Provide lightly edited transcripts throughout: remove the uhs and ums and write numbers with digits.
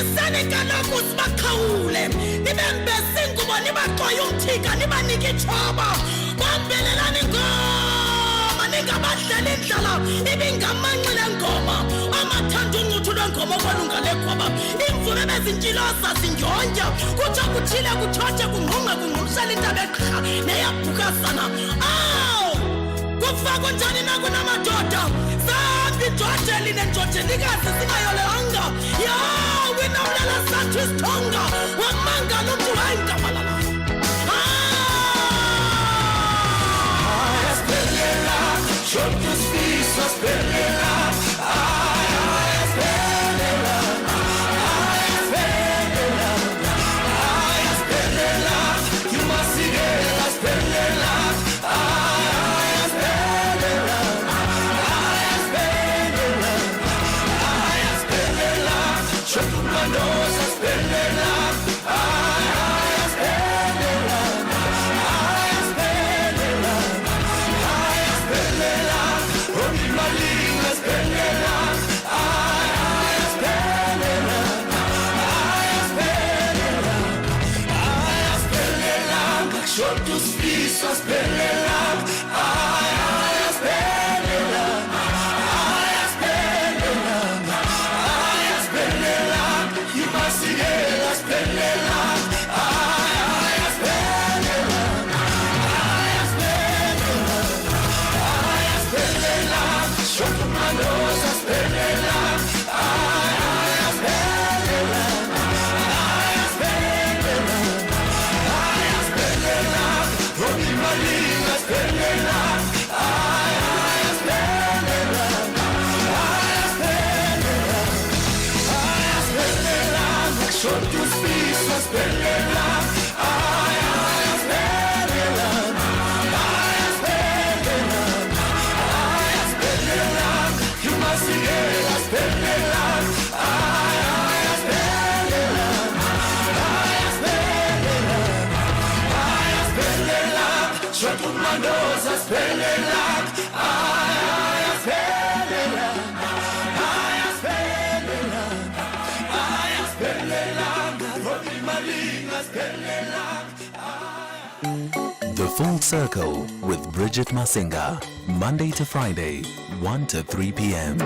Bambisane kaloku sibakhawule nibembese ingubo nibaxoye umthika nibanike ithoba bambelelani ingoma ningabadlali indlala ibingamanqile ngoma amathanda unquthu lwengoma okwalungale khwaba imvume bezintshiloza zinjonja kutsho kuthile kuthothe kungqungqa kungqumsela intaba eqha neyabhukazana kufakwa njani nakunamadoda zambi joteli nenjotelikazi singayolehanga ya winamlela sathu isithonga wamangala umntu hayinkamalala asiphelela shonke isifiso asiphelela asiphelela asiphelela asiphelela yumasikela asiphelela The Full Circle with Bridget Masinga, Monday to Friday, 1 to 3 p.m.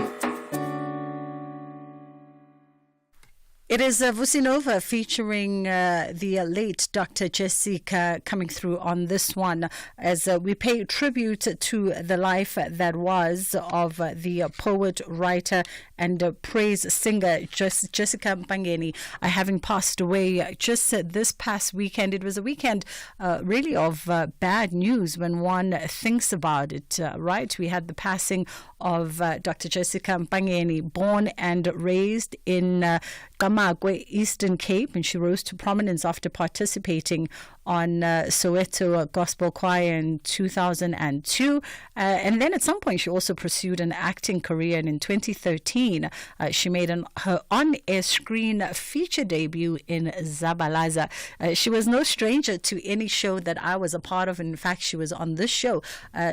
It is Vusinova featuring the late Dr. Jessica coming through on this one as we pay tribute to the life that was of the poet, writer, and praise singer Jessica Mpangeni, having passed away just this past weekend. It was a weekend really of bad news when one thinks about it, right? We had the passing of Dr. Jessica Mpangeni, born and raised in Kamakwe, Eastern Cape, and she rose to prominence after participating on Soweto Gospel Choir in 2002. And then at some point she also pursued an acting career, and in 2013 she made her on-air screen feature debut in Zabalaza. She was no stranger to any show that I was a part of. In fact, she was on this show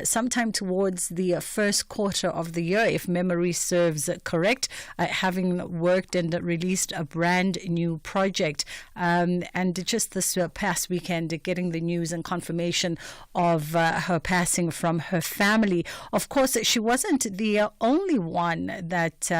sometime towards the first quarter of the year, if memory serves correct, having worked and released a brand new project. And just this past weekend, getting the news and confirmation of her passing from her family. Of course, she wasn't the only one that,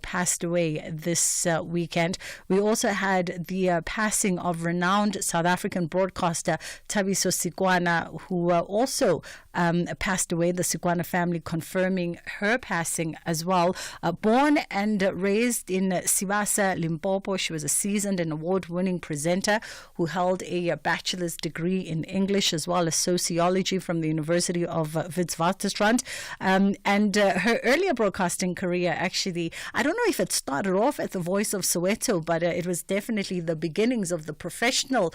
passed away this weekend. We also had the passing of renowned South African broadcaster Thabiso Sikwana, who also passed away. The Sikwana family confirming her passing as well. Born and raised in Sibasa, Limpopo, she was a seasoned and award-winning presenter who held a bachelor's degree in English as well as sociology from the University of Witwatersrand. And her earlier broadcasting career, actually, I don't know if it started off at the Voice of Soweto, but it was definitely the beginnings of the professional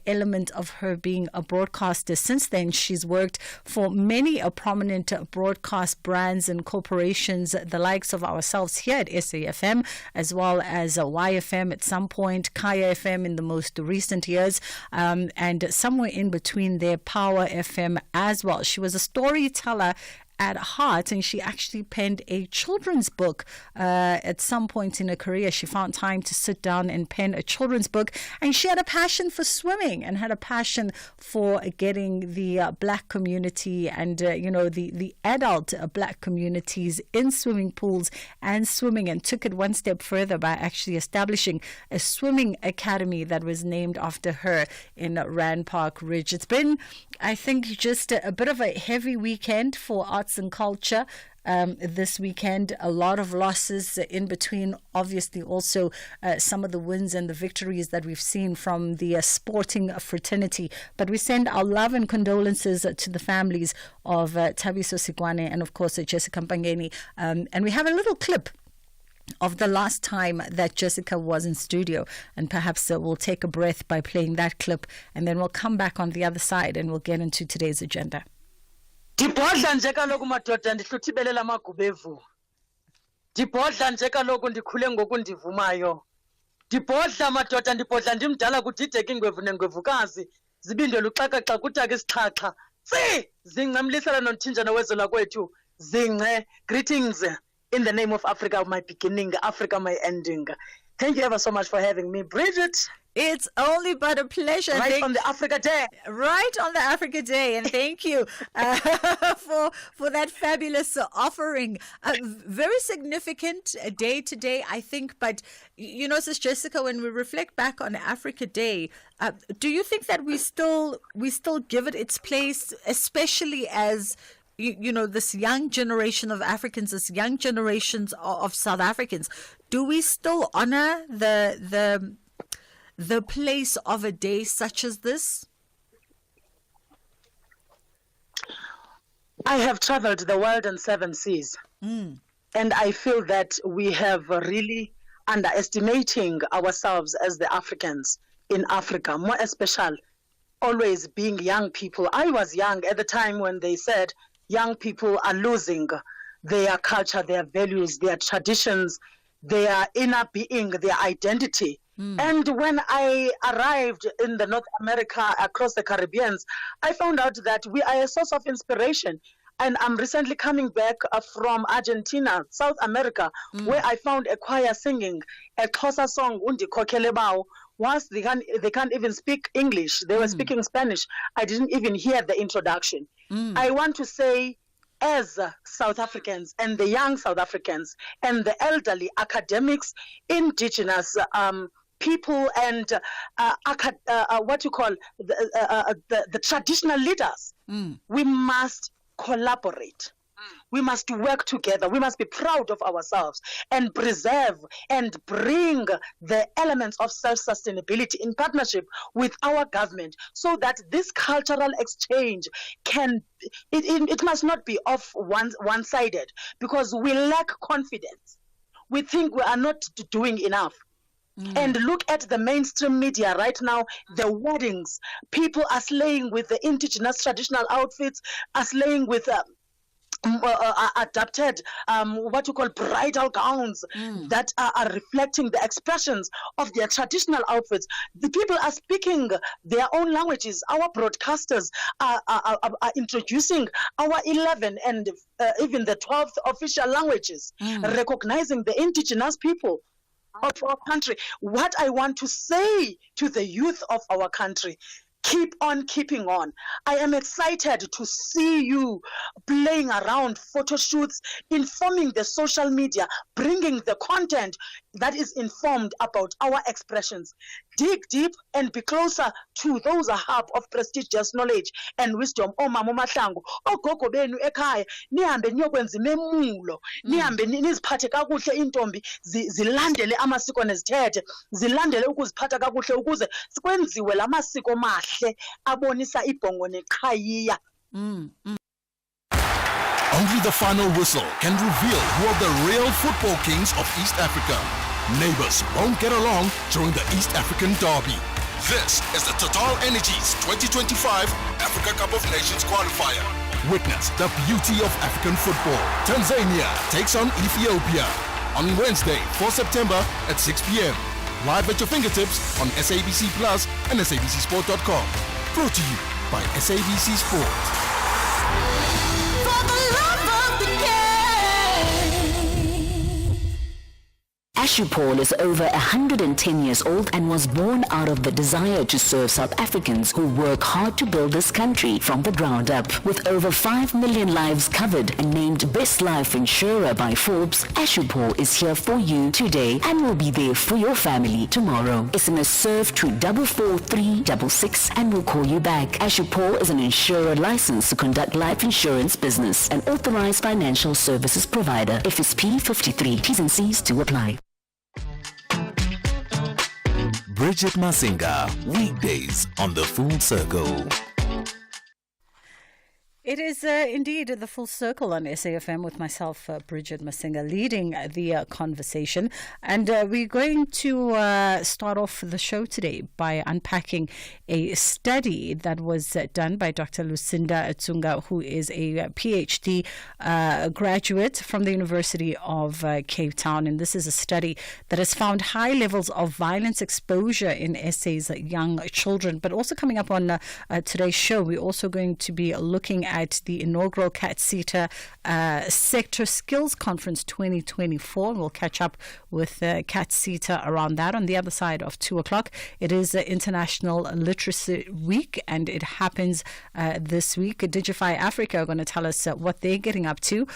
element of her being a broadcaster. Since then, she's worked for many prominent broadcast brands and corporations, the likes of ourselves here at SAFM, as well as YFM at some point, Kaya FM in the most recent years, and somewhere in between there, Power FM as well. She was a storyteller at heart, and she actually penned a children's book. At some point in her career, she found time to sit down and pen a children's book, and she had a passion for swimming and had a passion for getting the black community and the adult black communities in swimming pools and swimming, and took it one step further by actually establishing a swimming academy that was named after her in Rand Park Ridge. It's been, I think, just a bit of a heavy weekend for arts and culture. This weekend, a lot of losses in between, obviously also some of the wins and the victories that we've seen from the sporting fraternity. But we send our love and condolences to the families of Thabiso Sikwane and, of course, Jessica Mpangeni. And we have a little clip of the last time that Jessica was in studio, and perhaps we'll take a breath by playing that clip, and then we'll come back on the other side and we'll get into today's agenda. Ndibhodla nje kaloku madoda ndihluthibelela amagubevu. Ndibhodla nje kaloku ndikhule ngoku ndivumayo. Ndibhodla madoda, ndibhodla ndimdala kudideka ingwevu nengwevukazi. Zibindwe uxakaxa kutaka isixhaxha. Tsi! Zingce mlisela nonthinjana wezo lakwethu. Zingce. Greetings in the name of Africa, my beginning, Africa, my ending. Thank you ever so much for having me, Bridget. It's only but a pleasure. Right on the Africa Day. Right on the Africa Day. And thank you for that fabulous offering. Very significant day today, I think. But, Sis Jessica, when we reflect back on Africa Day, do you think that we still give it its place, especially as this young generation of Africans, this young generations of South Africans? Do we still honor the place of a day such as this? I have traveled the world and 7 seas. And I feel that we have really underestimating ourselves as the Africans in Africa, more especially always being young people. I was young at the time when they said young people are losing their culture, their values, their traditions, their inner being, their identity. And when I arrived in the North America, across the Caribbean, I found out that we are a source of inspiration. And I'm recently coming back from Argentina, South America, where I found a choir singing a Xhosa song, Undi Kokelebao. Once they can't even speak English, they were speaking Spanish. I didn't even hear the introduction. I want to say, as South Africans and the young South Africans and the elderly, academics, indigenous people, and what you call the traditional leaders, we must collaborate. We must work together. We must be proud of ourselves and preserve and bring the elements of self-sustainability in partnership with our government, so that this cultural exchange it must not be off one-sided, because we lack confidence. We think we are not doing enough. And look at the mainstream media right now, the weddings. People are slaying with the indigenous traditional outfits, are slaying with adapted what you call bridal gowns that are reflecting the expressions of their traditional outfits. The people are speaking their own languages. Our broadcasters are introducing our 11 and even the 12th official languages, recognizing the indigenous people of our country. What I want to say to the youth of our country: keep on keeping on. I am excited to see you playing around photo shoots, informing the social media, bringing the content that is informed about our expressions. Dig deep and be closer to those hub of prestigious knowledge and wisdom. Oh, Mama Mahlangu, oh, gogo benu ekhaya, nihambe niyokwenza imemulo, nihambe niziphathe kakuhle intombi, zilandele amasiko nezithethe, zilandele ukuziphatha kakuhle ukuze kwenziwe lamasiko mahle abonisa ibhongo neqhayiya. Only the final whistle can reveal who are the real football kings of East Africa. Neighbors won't get along during the East African Derby. This is the Total Energies 2025 Africa Cup of Nations qualifier. Witness the beauty of African football. Tanzania takes on Ethiopia on Wednesday, 4 September at 6 p.m. Live at your fingertips on SABC Plus and SABCSport.com. Brought to you by SABC Sport. For the love Paul is over 110 years old and was born out of the desire to serve South Africans who work hard to build this country from the ground up. With over 5 million lives covered and named Best Life Insurer by Forbes, Paul is here for you today and will be there for your family tomorrow. SMS serve to 44366 and we'll call you back. Paul is an insurer licensed to conduct life insurance business and authorized financial services provider. FSP 53. T's and C's to apply. Bridget Masinga, weekdays on The Full Circle. It is indeed the Full Circle on SAFM with myself, Bridget Masinga, leading the conversation. And we're going to start off the show today by unpacking a study that was done by Dr. Lucinda Tsunga, who is a PhD graduate from the University of Cape Town. And this is a study that has found high levels of violence exposure in SA's young children. But also coming up on today's show, we're also going to be looking at the inaugural CAT-SETA Sector Skills Conference 2024. We'll catch up with CAT-SETA around that. On the other side of 2 o'clock, it is International Literacy Week, and it happens this week. Digify Africa are going to tell us what they're getting up to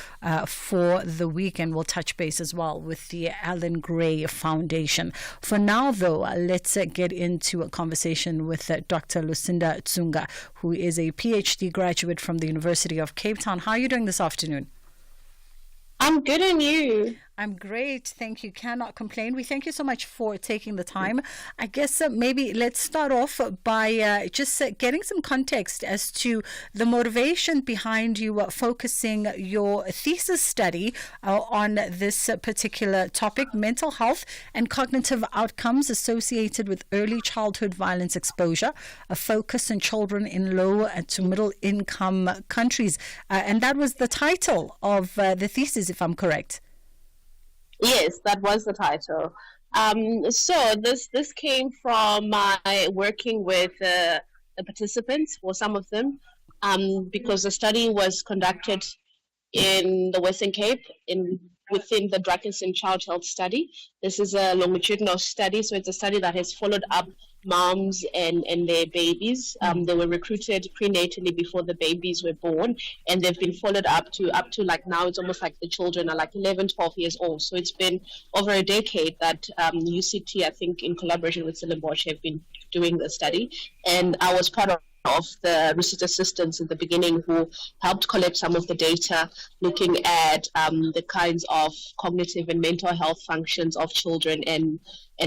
for the week, and we'll touch base as well with the Alan Gray Foundation. For now, though, let's get into a conversation with Dr. Lucinda Tsunga, who is a PhD graduate from the University of Cape Town. How are you doing this afternoon? I'm good, and you? I'm great. Thank you. Cannot complain. We thank you so much for taking the time. I guess maybe let's start off by just getting some context as to the motivation behind you focusing your thesis study on this particular topic, mental health and cognitive outcomes associated with early childhood violence exposure, a focus on children in low to middle income countries. And that was the title of the thesis, if I'm correct. Yes, that was the title. So this came from my working with the participants, or some of them, because the study was conducted in the Western Cape within the Drakensberg Child Health Study. This is a longitudinal study, so it's a study that has followed up moms and their babies. They were recruited prenatally before the babies were born, and they've been followed up to like now. It's almost like the children are like 11, 12 years old. So it's been over a decade that UCT, I think, in collaboration with Stellenbosch, have been doing the study, and I was part of the research assistants in the beginning who helped collect some of the data, looking at the kinds of cognitive and mental health functions of children and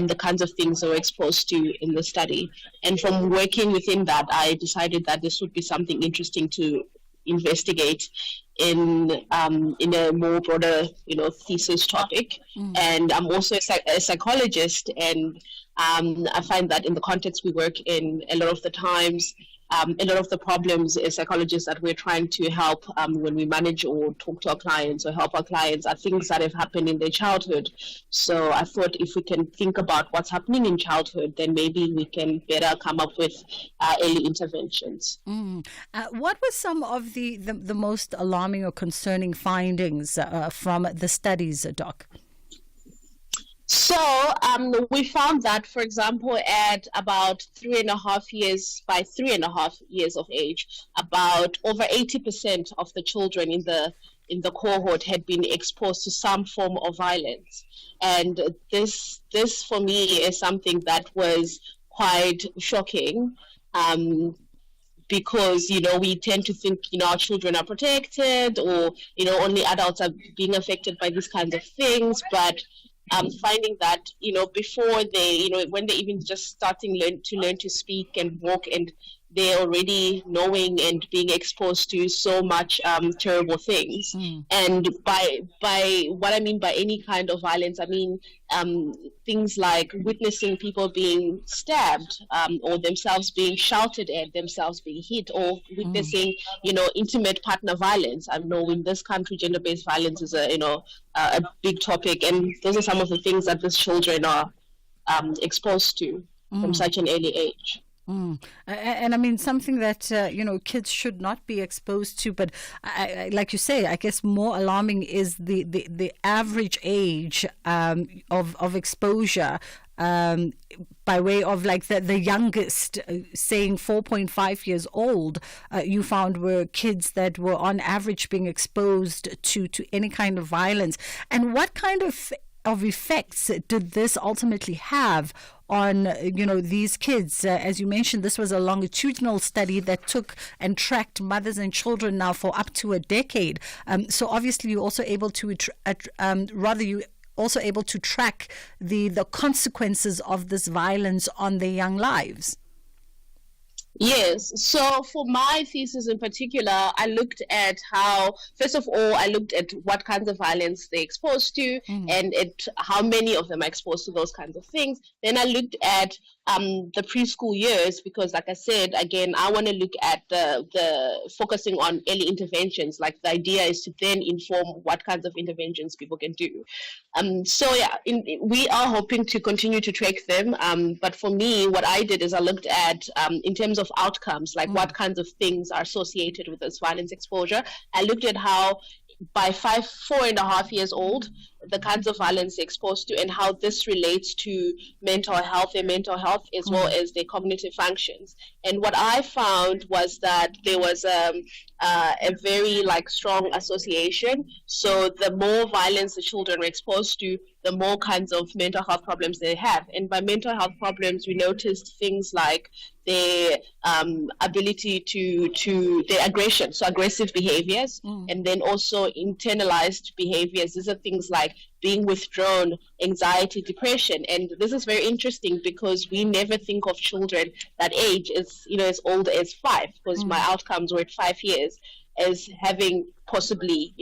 the kinds of things they were exposed to in the study. And from working within that, I decided that this would be something interesting to investigate in a more broader, thesis topic. And I'm also a psychologist, and I find that in the context we work in, a lot of the times, a lot of the problems as psychologists that we're trying to help when we manage or talk to our clients or help our clients are things that have happened in their childhood. So I thought if we can think about what's happening in childhood, then maybe we can better come up with early interventions. What were some of the most alarming or concerning findings from the studies, Doc? So we found that, for example, at about 3.5 years, by 3.5 years of age, about over 80% of the children in the cohort had been exposed to some form of violence. And this for me is something that was quite shocking. Because, we tend to think, our children are protected, or, only adults are being affected by these kinds of things. But finding that, before they, when they're even just starting to learn to speak and walk, and they're already knowing and being exposed to so much terrible things. And by what I mean by any kind of violence, I mean things like witnessing people being stabbed, or themselves being shouted at, themselves being hit, or witnessing, intimate partner violence. I know in this country, gender-based violence is a big topic, and those are some of the things that these children are exposed to from such an early age. And I mean, something that, kids should not be exposed to. But like you say, I guess more alarming is the average age of exposure, by way of like the youngest, saying 4.5 years old, you found were kids that were on average being exposed to any kind of violence. And what kind of effects did this ultimately have on these kids? As you mentioned, this was a longitudinal study that took and tracked mothers and children now for up to a decade. So obviously you're also able to able to track the consequences of this violence on their young lives. Yes. So for my thesis in particular, I looked at how, first of all, I looked at what kinds of violence they're exposed to and how many of them are exposed to those kinds of things. Then I looked at the preschool years, because like I said, again, I want to look at the focusing on early interventions. Like the idea is to then inform what kinds of interventions people can do. We are hoping to continue to track them. But for me, what I did is I looked at, in terms of outcomes, like what kinds of things are associated with this violence exposure. I looked at how by 4.5 years old, the kinds of violence they're exposed to and how this relates to their mental health as well as their cognitive functions. And what I found was that there was a very strong association. So the more violence the children were exposed to, the more kinds of mental health problems they have. And by mental health problems, we noticed things like their ability to their aggression, so aggressive behaviors, and then also internalized behaviors. These are things like being withdrawn, anxiety, depression. And this is very interesting because we never think of children that age as old as 5, because my outcomes were at 5 years, as having possibly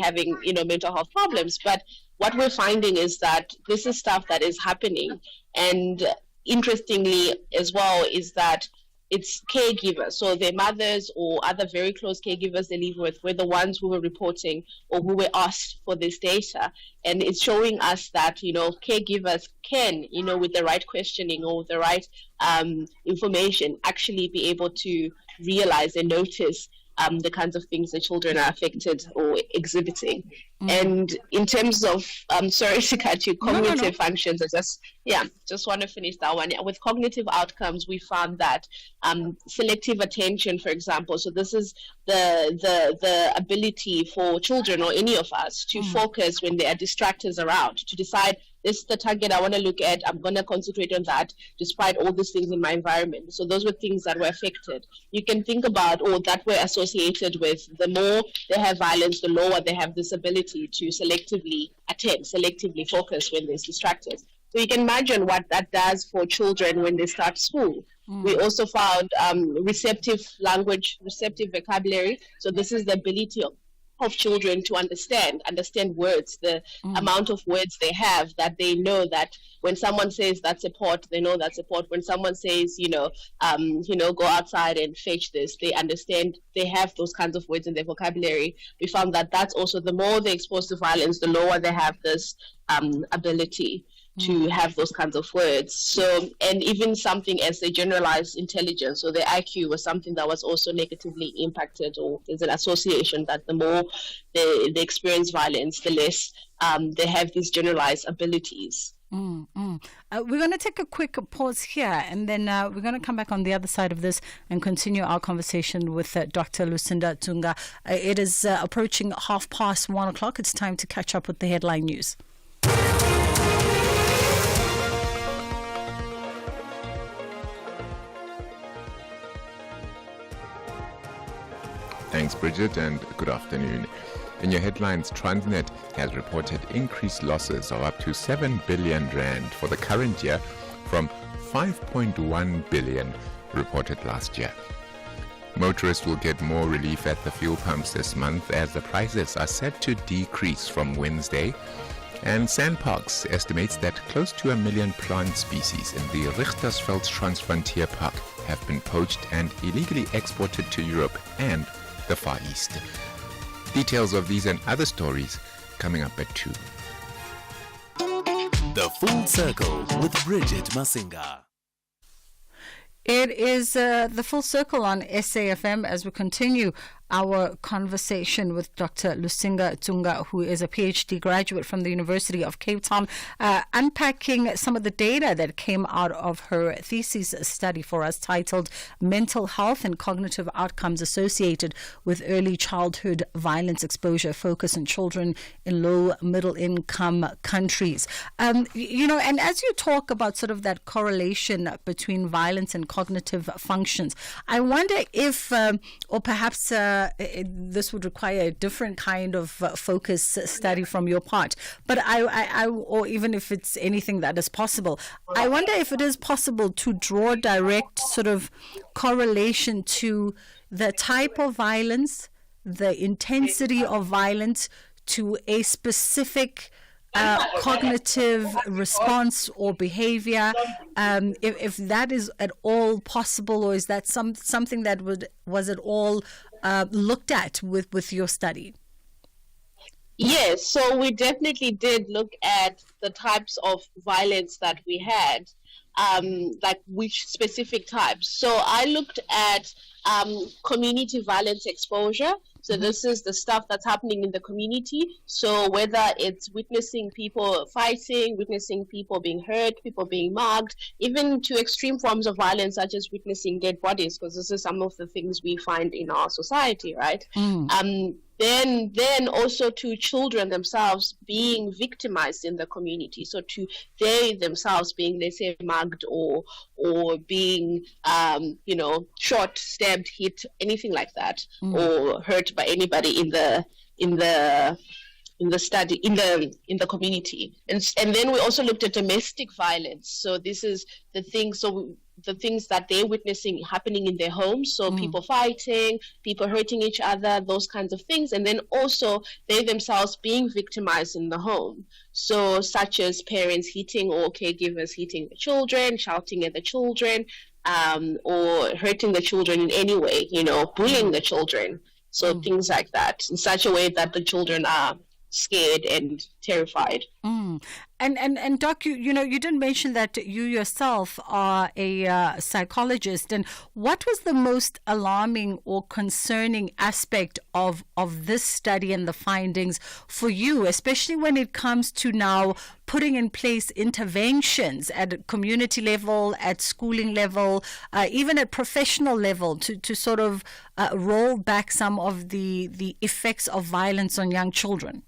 having mental health problems. But what we're finding is that this is stuff that is happening. And interestingly as well is that it's caregivers, so their mothers or other very close caregivers they live with were the ones who were reporting or who were asked for this data. And it's showing us that caregivers can, with the right questioning or the right information, actually be able to realize and notice the kinds of things the children are affected or exhibiting. And in terms of, sorry to cut you, cognitive functions, I just want to finish that one. With cognitive outcomes, we found that selective attention, for example, so this is the ability for children or any of us to focus when there are distractors around, to decide, this is the target I want to look at, I'm going to concentrate on that despite all these things in my environment. So those were things that were affected. You can think about, or that were associated with, the more they have violence, the lower they have this ability to selectively focus when there's distractors. So you can imagine what that does for children when they start school. We also found receptive language, receptive vocabulary. So this is the ability of children to understand words, the amount of words they have, that they know that when someone says that's a pot, they know that's a pot. When someone says, go outside and fetch this, they understand, they have those kinds of words in their vocabulary. We found that that's also, the more they're exposed to violence, the lower they have this ability to have those kinds of words. So, and even something as a generalized intelligence, so the IQ was something that was also negatively impacted, or there's an association that the more they experience violence, the less they have these generalized abilities. We're going to take a quick pause here, and then we're going to come back on the other side of this and continue our conversation with Dr. Lucinda Tunga. It is approaching 1:30. It's time to catch up with the headline news. Thanks, Bridget, and good afternoon. In your headlines, Transnet has reported increased losses of up to 7 billion rand for the current year from 5.1 billion reported last year. Motorists will get more relief at the fuel pumps this month as the prices are set to decrease from Wednesday. And Sandparks estimates that close to 1 million plant species in the Richtersveld Transfrontier Park have been poached and illegally exported to Europe and the Far East. Details of these and other stories coming up at 2. The Full Circle with Bridget Masinga. It is the Full Circle on SAFM as we continue our conversation with Dr. Lusinga Tunga, who is a PhD graduate from the University of Cape Town, unpacking some of the data that came out of her thesis study for us titled Mental Health and Cognitive Outcomes Associated with Early Childhood Violence Exposure, Focus on Children in Low Middle Income Countries. And as you talk about sort of that correlation between violence and cognitive functions, I wonder if, or perhaps this would require a different kind of focus study from your part. But I, or even if it's anything that is possible, I wonder if it is possible to draw direct sort of correlation to the type of violence, the intensity of violence, to a specific cognitive response or behavior, if that is at all possible, or is that something that was at all looked at with your study? Yes, so we definitely did look at the types of violence that we had, like which specific types. So I looked at community violence exposure. So this is the stuff that's happening in the community. So whether it's witnessing people fighting, witnessing people being hurt, people being mugged, even to extreme forms of violence such as witnessing dead bodies, because this is some of the things we find in our society, right? Then also to children themselves being victimized in the community. So to they themselves being, let's say, mugged or being, shot, stabbed, hit, anything like that, or hurt by anybody in the community. And then we also looked at domestic violence. So this is the things. So the things that they're witnessing happening in their homes, so people fighting, people hurting each other, those kinds of things, and then also they themselves being victimized in the home, so such as parents hitting or caregivers hitting the children, shouting at the children, or hurting the children in any way, bullying the children, so things like that, in such a way that the children are scared and terrified. And Doc, you didn't mention that you yourself are a psychologist. And what was the most alarming or concerning aspect of this study and the findings for you, especially when it comes to now putting in place interventions at community level, at schooling level, even at professional level, to sort of roll back some of the effects of violence on young children?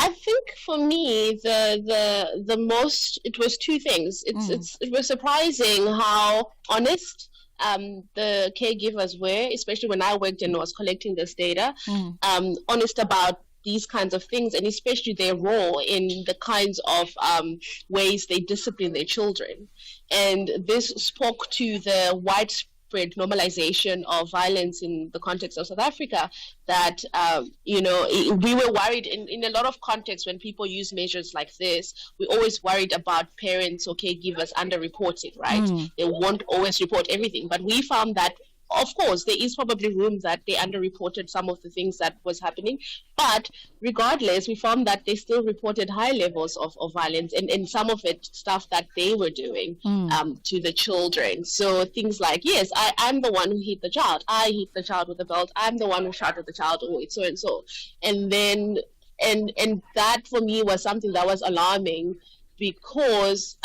I think for me, the most, it was two things. It was surprising how honest the caregivers were, especially when I worked and was collecting this data, honest about these kinds of things, and especially their role in the kinds of ways they discipline their children. And this spoke to the widespread normalization of violence in the context of South Africa, that we were worried in a lot of contexts when people use measures like this. We always worried about parents or caregivers underreporting, right? They won't always report everything, but we found that of course there is probably room that they underreported some of the things that was happening, but regardless, we found that they still reported high levels of violence, and some of it stuff that they were doing to the children. So things like, yes, I'm the one who hit the child, I hit the child with a belt, I'm the one who shot at the child, or it's so and so. And then and that for me was something that was alarming, because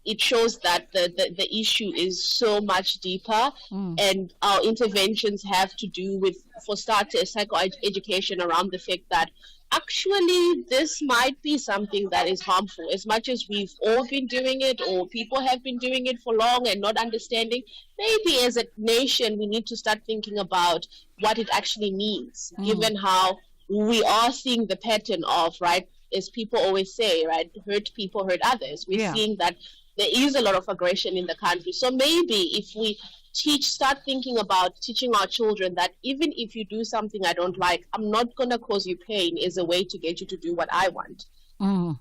it shows that the issue is so much deeper, and our interventions have to do with, for starters, psychoeducation around the fact that actually this might be something that is harmful. As much as we've all been doing it, or people have been doing it for long and not understanding, maybe as a nation we need to start thinking about what it actually means, given how we are seeing the pattern of, right, as people always say, right, hurt people hurt others. We're seeing that there is a lot of aggression in the country. So maybe if we start thinking about teaching our children that even if you do something I don't like, I'm not going to cause you pain, is a way to get you to do what I want.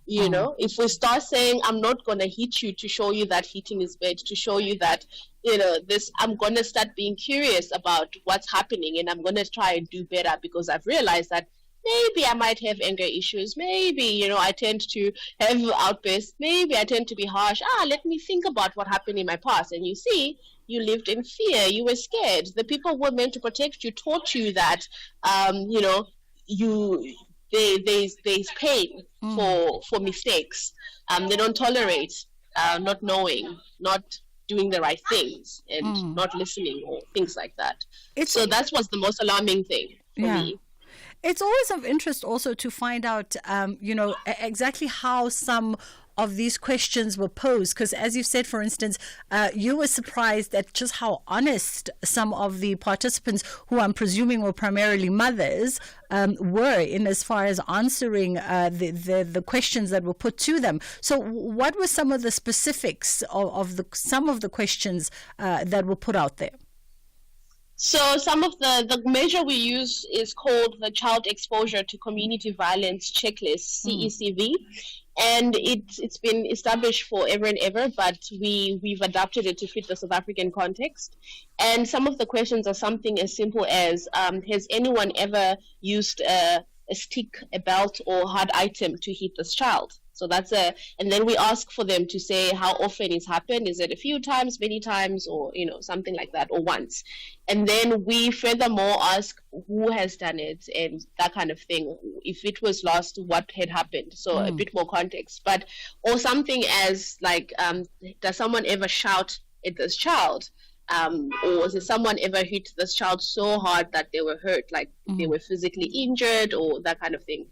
If we start saying, I'm not going to hit you to show you that hitting is bad, to show you that, I'm going to start being curious about what's happening, and I'm going to try and do better, because I've realized that maybe I might have anger issues. Maybe, I tend to have outbursts. Maybe I tend to be harsh. Let me think about what happened in my past. And you see, you lived in fear. You were scared. The people who were meant to protect you taught you that, there's pain for mistakes. They don't tolerate not knowing, not doing the right things, and not listening, or things like that. So that was the most alarming thing for me. It's always of interest also to find out, exactly how some of these questions were posed. Because as you said, for instance, you were surprised at just how honest some of the participants, who I'm presuming were primarily mothers, were in as far as answering the questions that were put to them. So what were some of the specifics of some of the questions that were put out there? So some of the measure we use is called the Child Exposure to Community Violence Checklist, CECV. And it's been established forever and ever, but we've adapted it to fit the South African context. And some of the questions are something as simple as, has anyone ever used a stick, a belt, or hard item to hit this child? So and then we ask for them to say how often it's happened. Is it a few times, many times, or, something like that, or once? And then we furthermore ask who has done it and that kind of thing. If it was lost, what had happened? So a bit more context. Or something as like, does someone ever shout at this child? Or has someone ever hit this child so hard that they were hurt, like they were physically injured, or that kind of thing?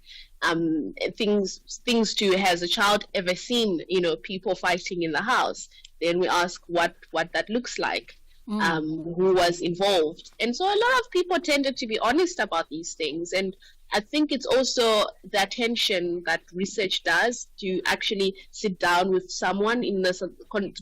Things to, has a child ever seen, people fighting in the house? Then we ask what that looks like, who was involved. And so a lot of people tended to be honest about these things. And I think it's also the attention that research does to actually sit down with someone in this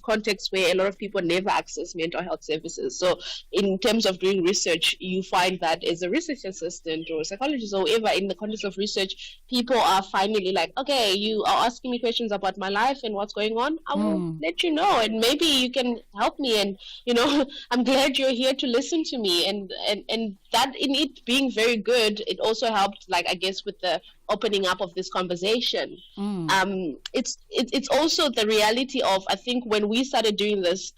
context where a lot of people never access mental health services. So in terms of doing research, you find that as a research assistant or a psychologist or whatever, in the context of research, people are finally like, okay, you are asking me questions about my life and what's going on. I will let you know, and maybe you can help me. And, I'm glad you're here to listen to me. And that, in it being very good, it also helped, like, I guess, with the opening up of this conversation. It's also the reality of, I think, when we started doing this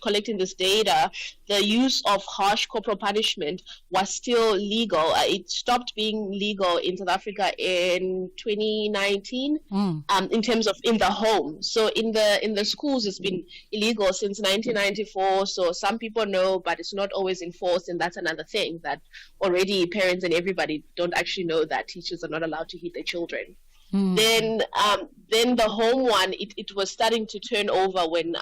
collecting this data, the use of harsh corporal punishment was still legal. It stopped being legal in South Africa in 2019, in terms of in the home. So in the schools, it's been illegal since 1994. So some people know, but it's not always enforced, and that's another thing, that already parents and everybody don't actually know that teachers are not allowed to hit their children. Then the home one, it was starting to turn over when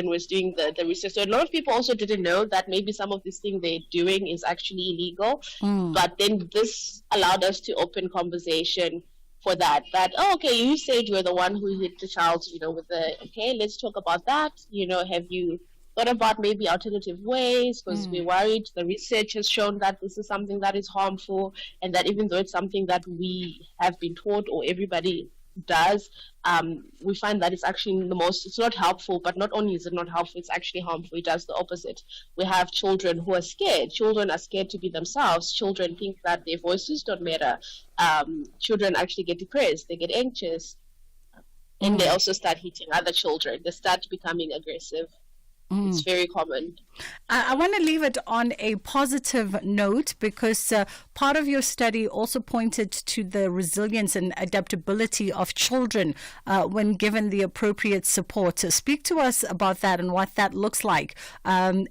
was doing the research. So a lot of people also didn't know that maybe some of this thing they're doing is actually illegal. But then this allowed us to open conversation for that, oh, okay, you said you were the one who hit the child, okay, let's talk about that. Have you thought about maybe alternative ways? Because we're worried. The research has shown that this is something that is harmful, and that even though it's something that we have been taught, or everybody does, we find that it's actually it's not helpful. But not only is it not helpful, it's actually harmful. It does the opposite. We have children who are scared. Children are scared to be themselves. Children think that their voices don't matter. Children actually get depressed. They get anxious. And they also start hitting other children. They start becoming aggressive. It's very common. I want to leave it on a positive note, because part of your study also pointed to the resilience and adaptability of children when given the appropriate support. So speak to us about that and what that looks like, and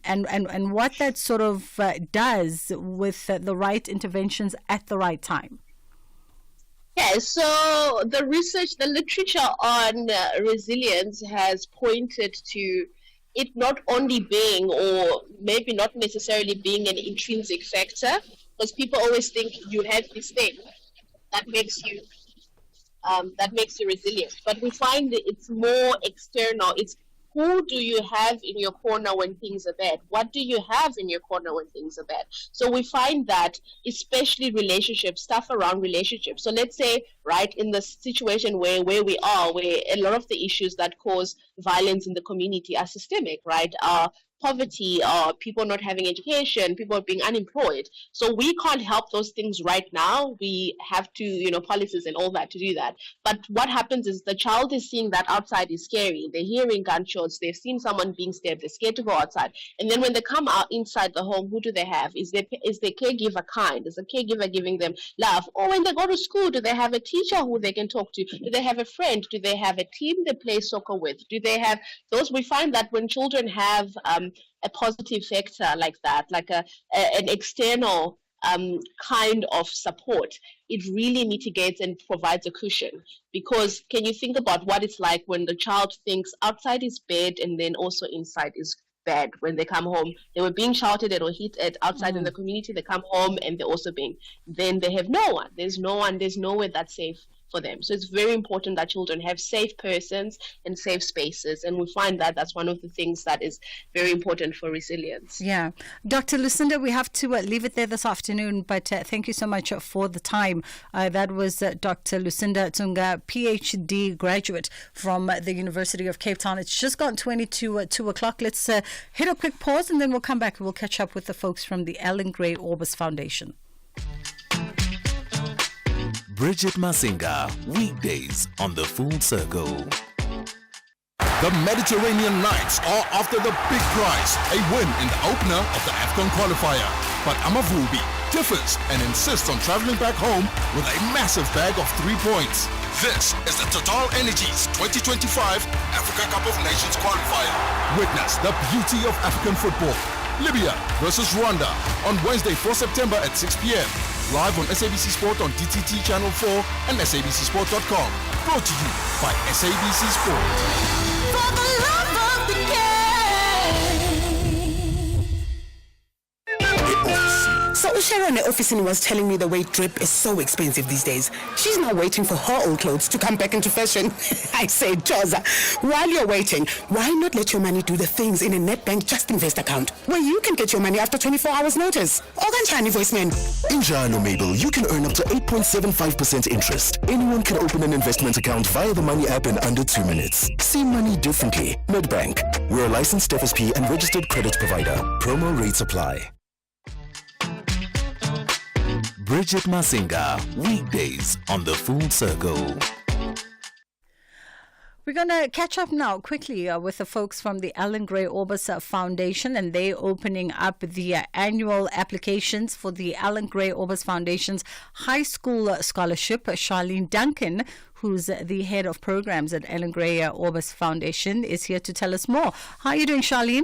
what that sort of does with the right interventions at the right time. Yeah, so the literature on resilience has pointed to it not only being, or maybe not necessarily being, an intrinsic factor, because people always think you have this thing that makes you resilient. But we find that it's more external. It's who do you have in your corner when things are bad? What do you have in your corner when things are bad? So we find that, especially relationships, stuff around relationships. So let's say, right, in the situation where we are, where a lot of the issues that cause violence in the community are systemic, right? Are poverty or people not having education, people being unemployed. So we can't help those things right now. We have to, policies and all that to do that. But what happens is the child is seeing that outside is scary. They're hearing gunshots. They've seen someone being stabbed. They're scared to go outside. And then when they come out inside the home, who do they have? Is their caregiver kind? Is the caregiver giving them love? Or when they go to school, do they have a teacher who they can talk to? Do they have a friend? Do they have a team they play soccer with? Do they have those? We find that when children have a positive factor like that, like an external kind of support, it really mitigates and provides a cushion. Because can you think about what it's like when the child thinks outside is bad and then also inside is bad? When they come home, they were being shouted at or hit at outside in the community. They come home and they're also then they have no one. There's nowhere that's safe for them. So it's very important that children have safe persons and safe spaces. And we find that that's one of the things that is very important for resilience. Yeah. Dr. Lucinda, we have to leave it there this afternoon, but thank you so much for the time. That was Dr. Lucinda Tsunga, PhD graduate from the University of Cape Town. It's just gone 22 2 o'clock. Let's hit a quick pause and then we'll come back. We'll catch up with the folks from the Ellen Gray Orbis Foundation. Bridget Masinga, weekdays on The Full Circle. The Mediterranean Knights are after the big prize, a win in the opener of the AFCON qualifier. But Amavubi differs and insists on traveling back home with a massive bag of 3 points. This is the Total Energies 2025 Africa Cup of Nations qualifier. Witness the beauty of African football. Libya versus Rwanda on Wednesday, 4 September at 6 p.m. Live on SABC Sport on DTT Channel 4 and SABCSport.com. Brought to you by SABC Sport. For the love of the game. So Sharon at the office was telling me the weight drip is so expensive these days. She's now waiting for her old clothes to come back into fashion. I say, Joza, while you're waiting, why not let your money do the things in a NetBank Just Invest account where you can get your money after 24 hours notice? Oganchani voiceman. In Jano Mabel, you can earn up to 8.75% interest. Anyone can open an investment account via the Money app in under 2 minutes. See money differently. NetBank. We're a licensed FSP and registered credit provider. Promo rates apply. Bridget Masinga, weekdays on The Full Circle. We're going to catch up now quickly with the folks from the Ellen Gray Orbis Foundation, and they're opening up the annual applications for the Ellen Gray Orbis Foundation's high school scholarship. Charlene Duncan, who's the head of programs at Ellen Gray Orbis Foundation, is here to tell us more. How are you doing, Charlene?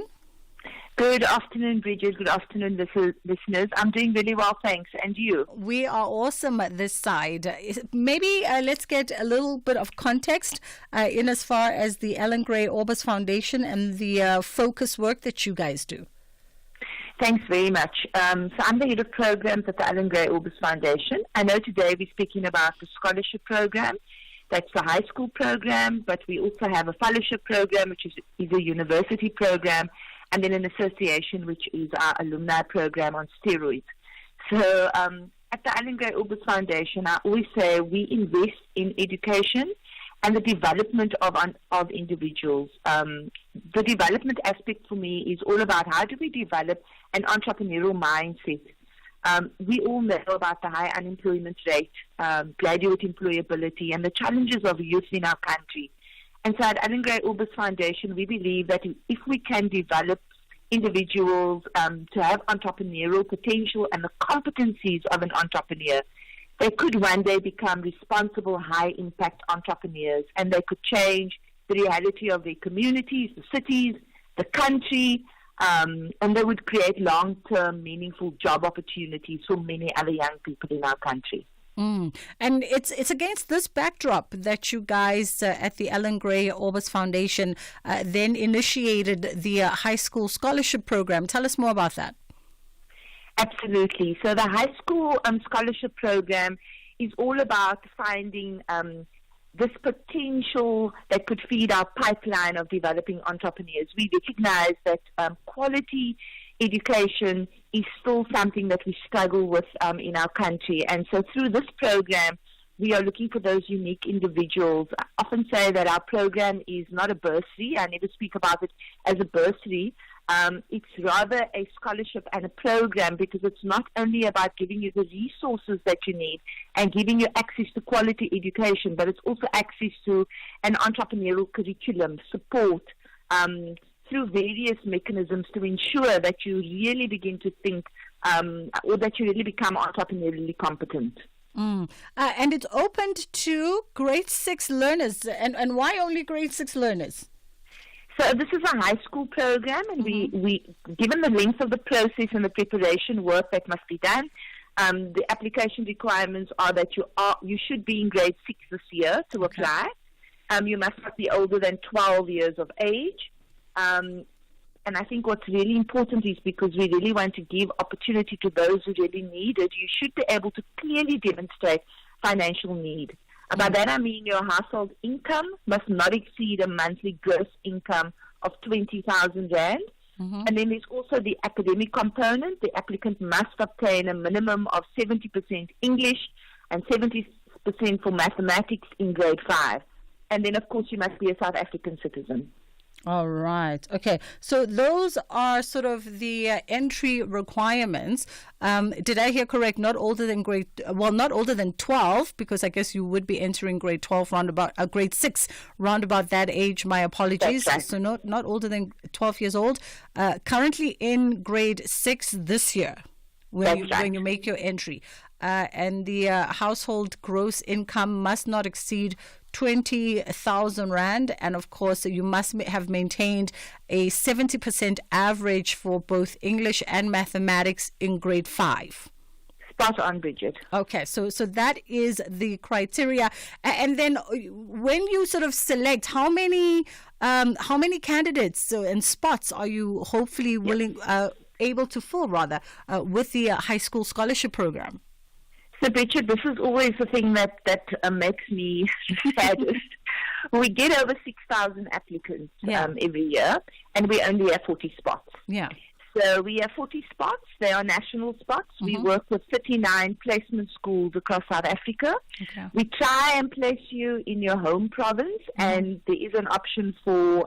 Good afternoon, Bridget. Good afternoon, listeners. I'm doing really well, thanks. And you? We are awesome at this side. Maybe let's get a little bit of context in as far as the Ellen Gray Orbis Foundation and the focus work that you guys do. Thanks very much. So I'm the head of programs at the Ellen Gray Orbis Foundation. I know today we're speaking about the scholarship program. That's the high school program, but we also have a fellowship program, which is a university program, and then an association, which is our alumni program on steroids. So at the Ellen Gray Orbis Foundation, I always say we invest in education and the development of individuals. The development aspect for me is all about how do we develop an entrepreneurial mindset. We all know about the high unemployment rate, graduate employability, and the challenges of youth in our country. And so at Ellen Gray Orbis Foundation, we believe that if we can develop individuals to have entrepreneurial potential and the competencies of an entrepreneur, they could one day become responsible, high-impact entrepreneurs, and they could change the reality of their communities, the cities, the country, and they would create long-term, meaningful job opportunities for many other young people in our country. And it's against this backdrop that you guys at the Ellen Gray Orbis Foundation then initiated the high school scholarship program. Tell us more about that. Absolutely. So the high school scholarship program is all about finding this potential that could feed our pipeline of developing entrepreneurs. We recognize that quality education is still something that we struggle with in our country. And so through this program, we are looking for those unique individuals. I often say that our program is not a bursary. I never speak about it as a bursary. It's rather a scholarship and a program, because it's not only about giving you the resources that you need and giving you access to quality education, but it's also access to an entrepreneurial curriculum, support through various mechanisms to ensure that you really begin to think or that you really become entrepreneurially competent. And it's opened to grade 6 learners. And why only grade 6 learners? So this is a high school program, and we given the length of the process and the preparation work that must be done, the application requirements are that you should be in grade 6 this year to apply. You must not be older than 12 years of age. And I think what's really important is, because we really want to give opportunity to those who really need it, you should be able to clearly demonstrate financial need. By that I mean your household income must not exceed a monthly gross income of 20,000 Rand. And then there's also the academic component. The applicant must obtain a minimum of 70% English and 70% for mathematics in grade 5. And then, of course, you must be a South African citizen. All right. Okay. So those are sort of the entry requirements. Did I hear correct? Not older than not older than 12, because I guess you would be entering grade 12 grade 6 round about that age. My apologies. That's right. So not older than 12 years old. Currently in grade 6 this year, when you make your entry. And the household gross income must not exceed 20,000 Rand, and of course you must have maintained a 70% average for both English and mathematics in grade 5. Spot on, Bridget. Okay, so that is the criteria. And then when you sort of select, how many candidates and spots are you hopefully able to fill with the high school scholarship program? So, Bridget, this is always the thing that makes me saddest. We get over 6,000 applicants every year, and we only have 40 spots. Yeah. So we have 40 spots. They are national spots. We work with 39 placement schools across South Africa. Okay. We try and place you in your home province, and there is an option for,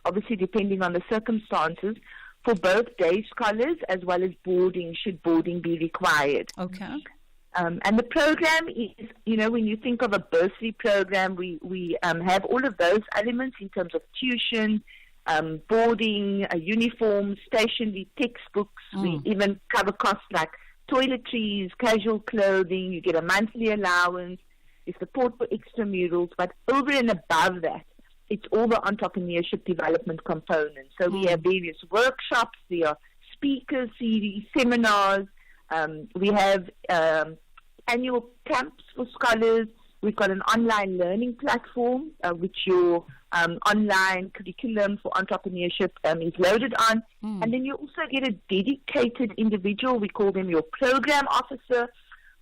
obviously depending on the circumstances, for both day scholars as well as boarding, should boarding be required. Okay. And the program is, when you think of a bursary program, we have all of those elements in terms of tuition, boarding, uniforms, stationery, textbooks. We even cover costs like toiletries, casual clothing. You get a monthly allowance, you support for extramurals, but over and above that, it's all the entrepreneurship development components. So we have various workshops, there are speaker series, seminars. We have annual camps for scholars. We've got an online learning platform, which your online curriculum for entrepreneurship is loaded on. And then you also get a dedicated individual, we call them your program officer,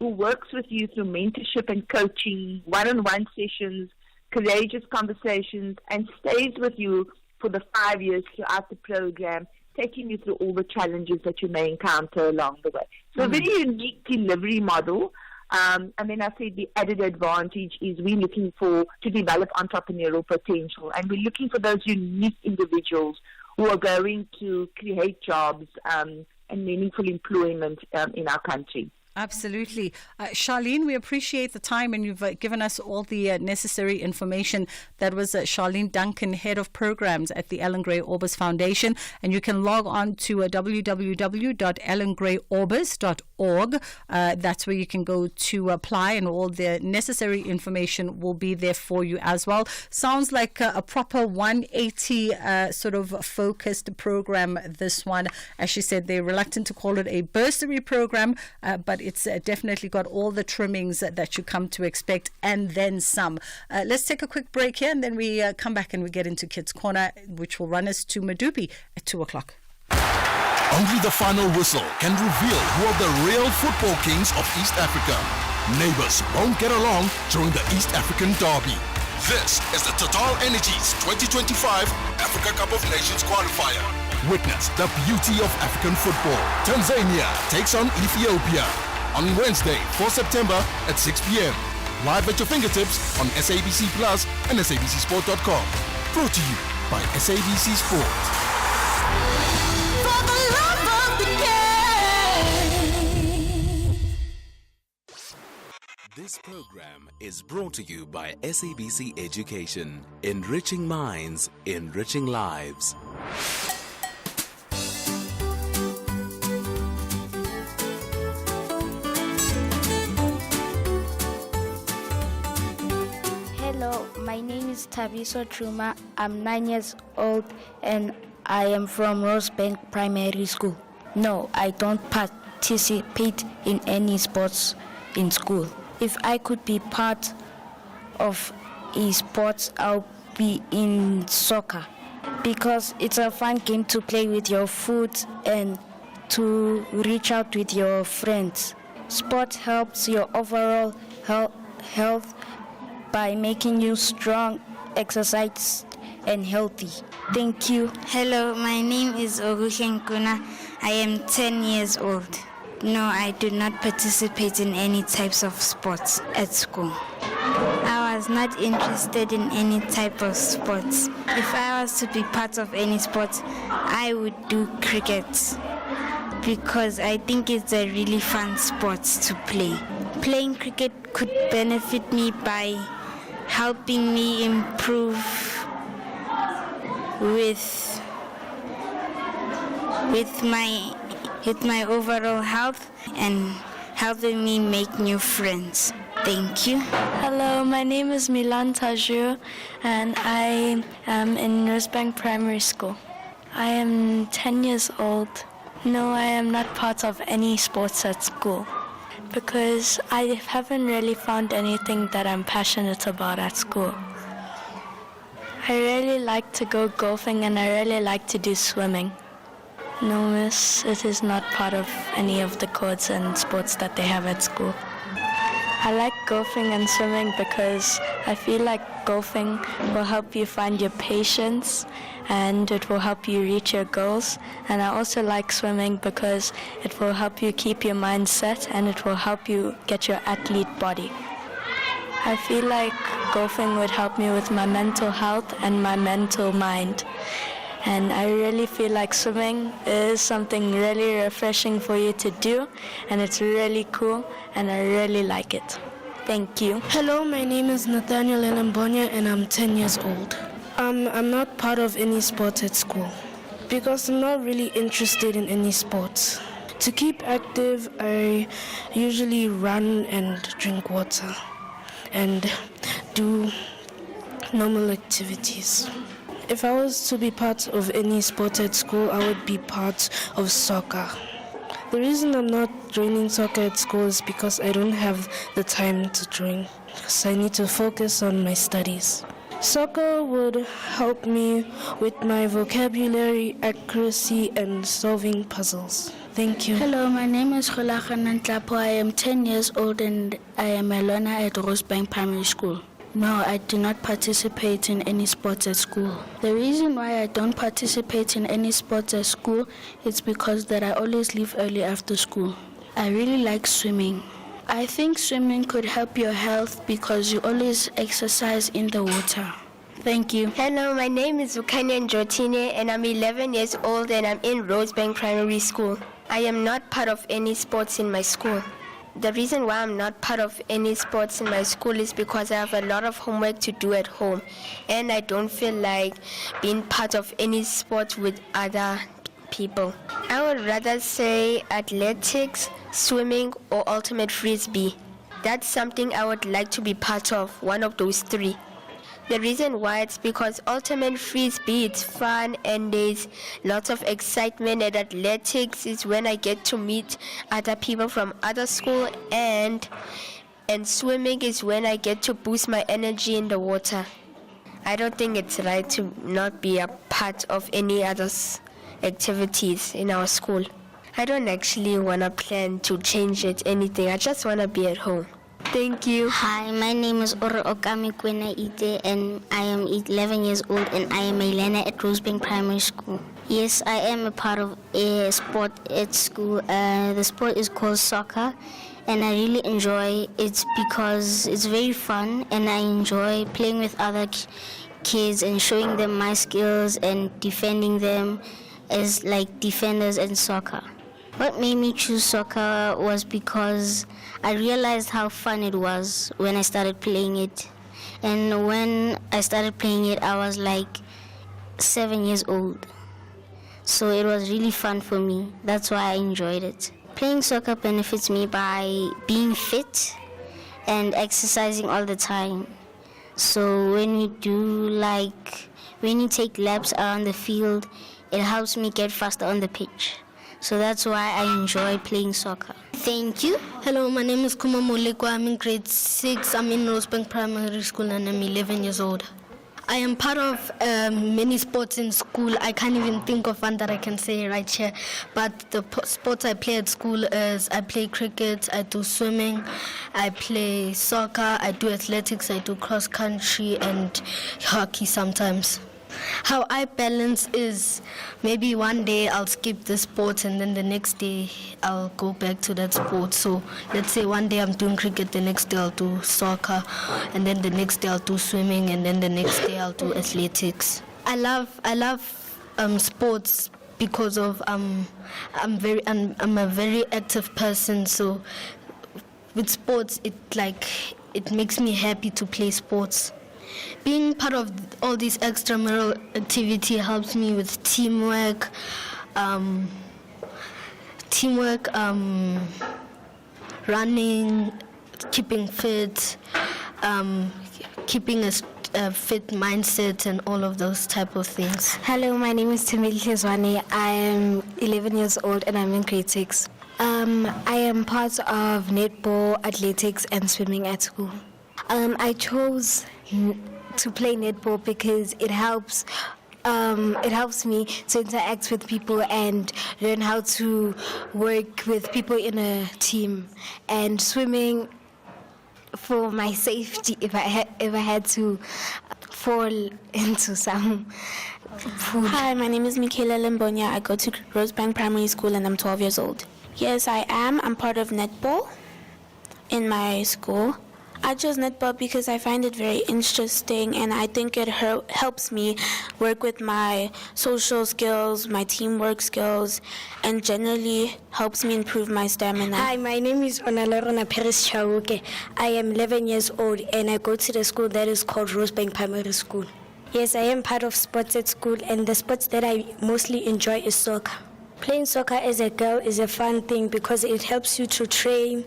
who works with you through mentorship and coaching, one-on-one sessions, courageous conversations, and stays with you for the 5 years throughout the program, taking you through all the challenges that you may encounter along the way. So a very unique delivery model. And then I said the added advantage is we're looking to develop entrepreneurial potential, and we're looking for those unique individuals who are going to create jobs and meaningful employment in our country. Absolutely. Charlene, we appreciate the time, and you've given us all the necessary information. That was Charlene Duncan, Head of Programs at the Ellen Gray Orbis Foundation. And you can log on to www.ellengrayorbis.org. That's where you can go to apply, and all the necessary information will be there for you as well. Sounds like a proper 180 sort of focused program, this one. As she said, they're reluctant to call it a bursary program, but it's definitely got all the trimmings that you come to expect, and then some. Let's take a quick break here, and then we come back and we get into Kids Corner, which will run us to Madubi at 2 o'clock. Only the final whistle can reveal who are the real football kings of East Africa. Neighbors won't get along during the East African Derby. This is the Total Energies 2025 Africa Cup of Nations qualifier. Witness the beauty of African football. Tanzania takes on Ethiopia on Wednesday, 4 September at 6 p.m. Live at your fingertips on SABC Plus and SABCSport.com. Brought to you by SABC Sport. This program is brought to you by SABC Education, enriching minds, enriching lives. Hello, my name is Tabiso Truma. I'm 9 years old and I am from Rosebank Primary School. No, I don't participate in any sports in school. If I could be part of sports, I'll be in soccer because it's a fun game to play with your foot and to reach out with your friends. Sport helps your overall health by making you strong, exercise, and healthy. Thank you. Hello, my name is Ogushenkuna. I am 10 years old. No, I do not participate in any types of sports at school. I was not interested in any type of sports. If I was to be part of any sport, I would do cricket because I think it's a really fun sport to play. Playing cricket could benefit me by helping me improve with my overall health and helping me make new friends. Thank you. Hello, my name is Milan Tajur and I am in Rosebank Primary School. I am 10 years old. No, I am not part of any sports at school because I haven't really found anything that I'm passionate about at school. I really like to go golfing and I really like to do swimming. No, miss, it is not part of any of the codes and sports that they have at school. I like golfing and swimming because I feel like golfing will help you find your patience and it will help you reach your goals. And I also like swimming because it will help you keep your mind set and it will help you get your athlete body. I feel like golfing would help me with my mental health and my mental mind. And I really feel like swimming is something really refreshing for you to do, and it's really cool, and I really like it. Thank you. Hello, my name is Nathaniel Elambonia, and I'm 10 years old. I'm not part of any sport at school because I'm not really interested in any sports. To keep active, I usually run and drink water and do normal activities. If I was to be part of any sport at school, I would be part of soccer. The reason I'm not joining soccer at school is because I don't have the time to join, because I need to focus on my studies. Soccer would help me with my vocabulary, accuracy, and solving puzzles. Thank you. Hello, my name is Khulakhana Ntlapo. I am 10 years old and I am a learner at Rosebank Primary School. No, I do not participate in any sports at school. The reason why I don't participate in any sports at school is because that I always leave early after school. I really like swimming. I think swimming could help your health because you always exercise in the water. Thank you. Hello, my name is Ukanya Njotine and I'm 11 years old and I'm in Rosebank Primary School. I am not part of any sports in my school. The reason why I'm not part of any sports in my school is because I have a lot of homework to do at home and I don't feel like being part of any sport with other people. I would rather say athletics, swimming, or ultimate frisbee. That's something I would like to be part of, one of those three. The reason why it's because ultimate frisbee, it's fun and there's lots of excitement, and athletics is when I get to meet other people from other school, and swimming is when I get to boost my energy in the water. I don't think it's right to not be a part of any other activities in our school. I don't actually want to plan to change anything. I just want to be at home. Thank you. Hi, my name is Oro Okami Kwena Ite and I am 11 years old and I am a learner at Rosebank Primary School. Yes, I am a part of a sport at school. The sport is called soccer and I really enjoy it because it's very fun and I enjoy playing with other kids and showing them my skills and defending them as like defenders in soccer. What made me choose soccer was because I realized how fun it was when I started playing it. And when I started playing it, I was like 7 years old. So it was really fun for me. That's why I enjoyed it. Playing soccer benefits me by being fit and exercising all the time. So when you take laps around the field, it helps me get faster on the pitch. So that's why I enjoy playing soccer. Thank you. Hello, my name is Kuma Molekwa. I'm in grade 6. I'm in Rosebank Primary School and I'm 11 years old. I am part of many sports in school. I can't even think of one that I can say right here. But the sports I play at school is I play cricket, I do swimming, I play soccer, I do athletics, I do cross country and hockey sometimes. How I balance is maybe one day I'll skip the sport and then the next day I'll go back to that sport. So let's say one day I'm doing cricket, the next day I'll do soccer, and then the next day I'll do swimming, and then the next day I'll do athletics. I love sports because of I'm a very active person. So with sports, it makes me happy to play sports. Being part of all these extramural activity helps me with teamwork, running, keeping fit, keeping a fit mindset, and all of those type of things. Hello, my name is Timothy Zwane. I am 11 years old and I'm in grade 6. I am part of netball, athletics, and swimming at school. I chose to play netball because it helps me to interact with people and learn how to work with people in a team. And swimming for my safety if I had to fall into some pool. Hi, my name is Michaela Limbonia. I go to Rosebank Primary School and I'm 12 years old. Yes, I am. I'm part of netball in my school. I chose netball because I find it very interesting and I think it helps me work with my social skills, my teamwork skills, and generally helps me improve my stamina. Hi, my name is Onalerona Peris Chauke. I am 11 years old and I go to the school that is called Rosebank Primary School. Yes, I am part of sports at school and the sports that I mostly enjoy is soccer. Playing soccer as a girl is a fun thing because it helps you to train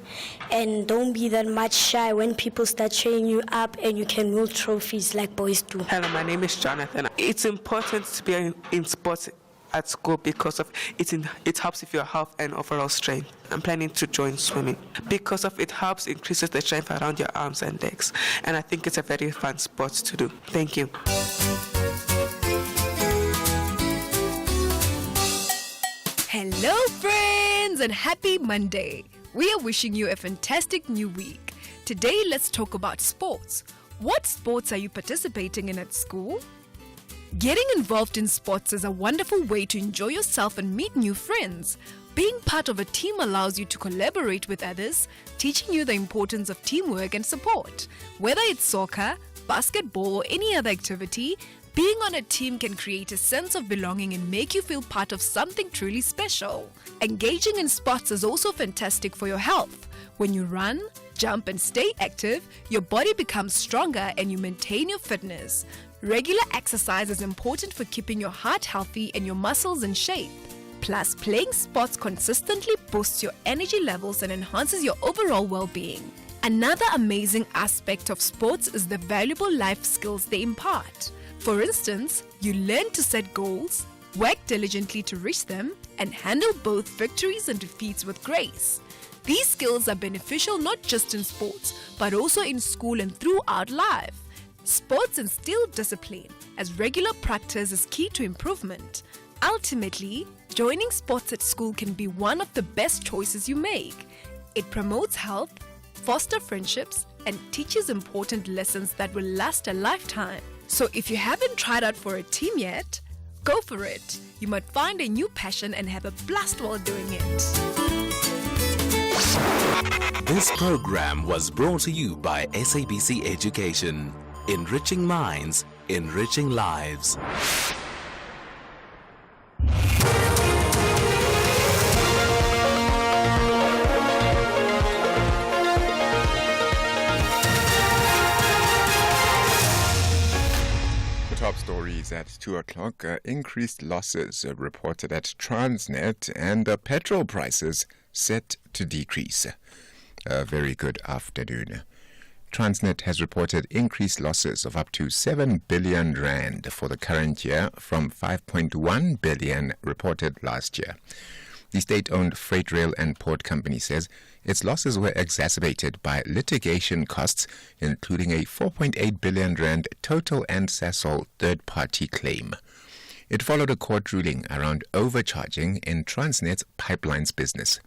and don't be that much shy when people start training you up and you can win trophies like boys do. Hello, my name is Jonathan. It's important to be in sports at school because of it helps with your health and overall strength. I'm planning to join swimming because of it helps increases the strength around your arms and legs, and I think it's a very fun sport to do. Thank you. Hello friends and happy Monday. We are wishing you a fantastic new week. Today let's talk about sports. What sports are you participating in at school? Getting involved in sports is a wonderful way to enjoy yourself and meet new friends. Being part of a team allows you to collaborate with others, teaching you the importance of teamwork and support. Whether it's soccer, basketball, or any other activity, being on a team can create a sense of belonging and make you feel part of something truly special. Engaging in sports is also fantastic for your health. When you run, jump, and stay active, your body becomes stronger and you maintain your fitness. Regular exercise is important for keeping your heart healthy and your muscles in shape. Plus, playing sports consistently boosts your energy levels and enhances your overall well-being. Another amazing aspect of sports is the valuable life skills they impart. For instance, you learn to set goals, work diligently to reach them, and handle both victories and defeats with grace. These skills are beneficial not just in sports, but also in school and throughout life. Sports instill discipline, as regular practice is key to improvement. Ultimately, joining sports at school can be one of the best choices you make. It promotes health, fosters friendships, and teaches important lessons that will last a lifetime. So if you haven't tried out for a team yet, go for it. You might find a new passion and have a blast while doing it. This program was brought to you by SABC Education. Enriching minds, enriching lives. news at 2 o'clock. Increased losses reported at Transnet and petrol prices set to decrease. A very good afternoon. Transnet has reported increased losses of up to 7 billion rand for the current year from 5.1 billion reported last year. The state-owned freight rail and port company says its losses were exacerbated by litigation costs, including a 4.8 billion rand total and Sasol third-party claim. It followed a court ruling around overcharging in Transnet's pipelines business.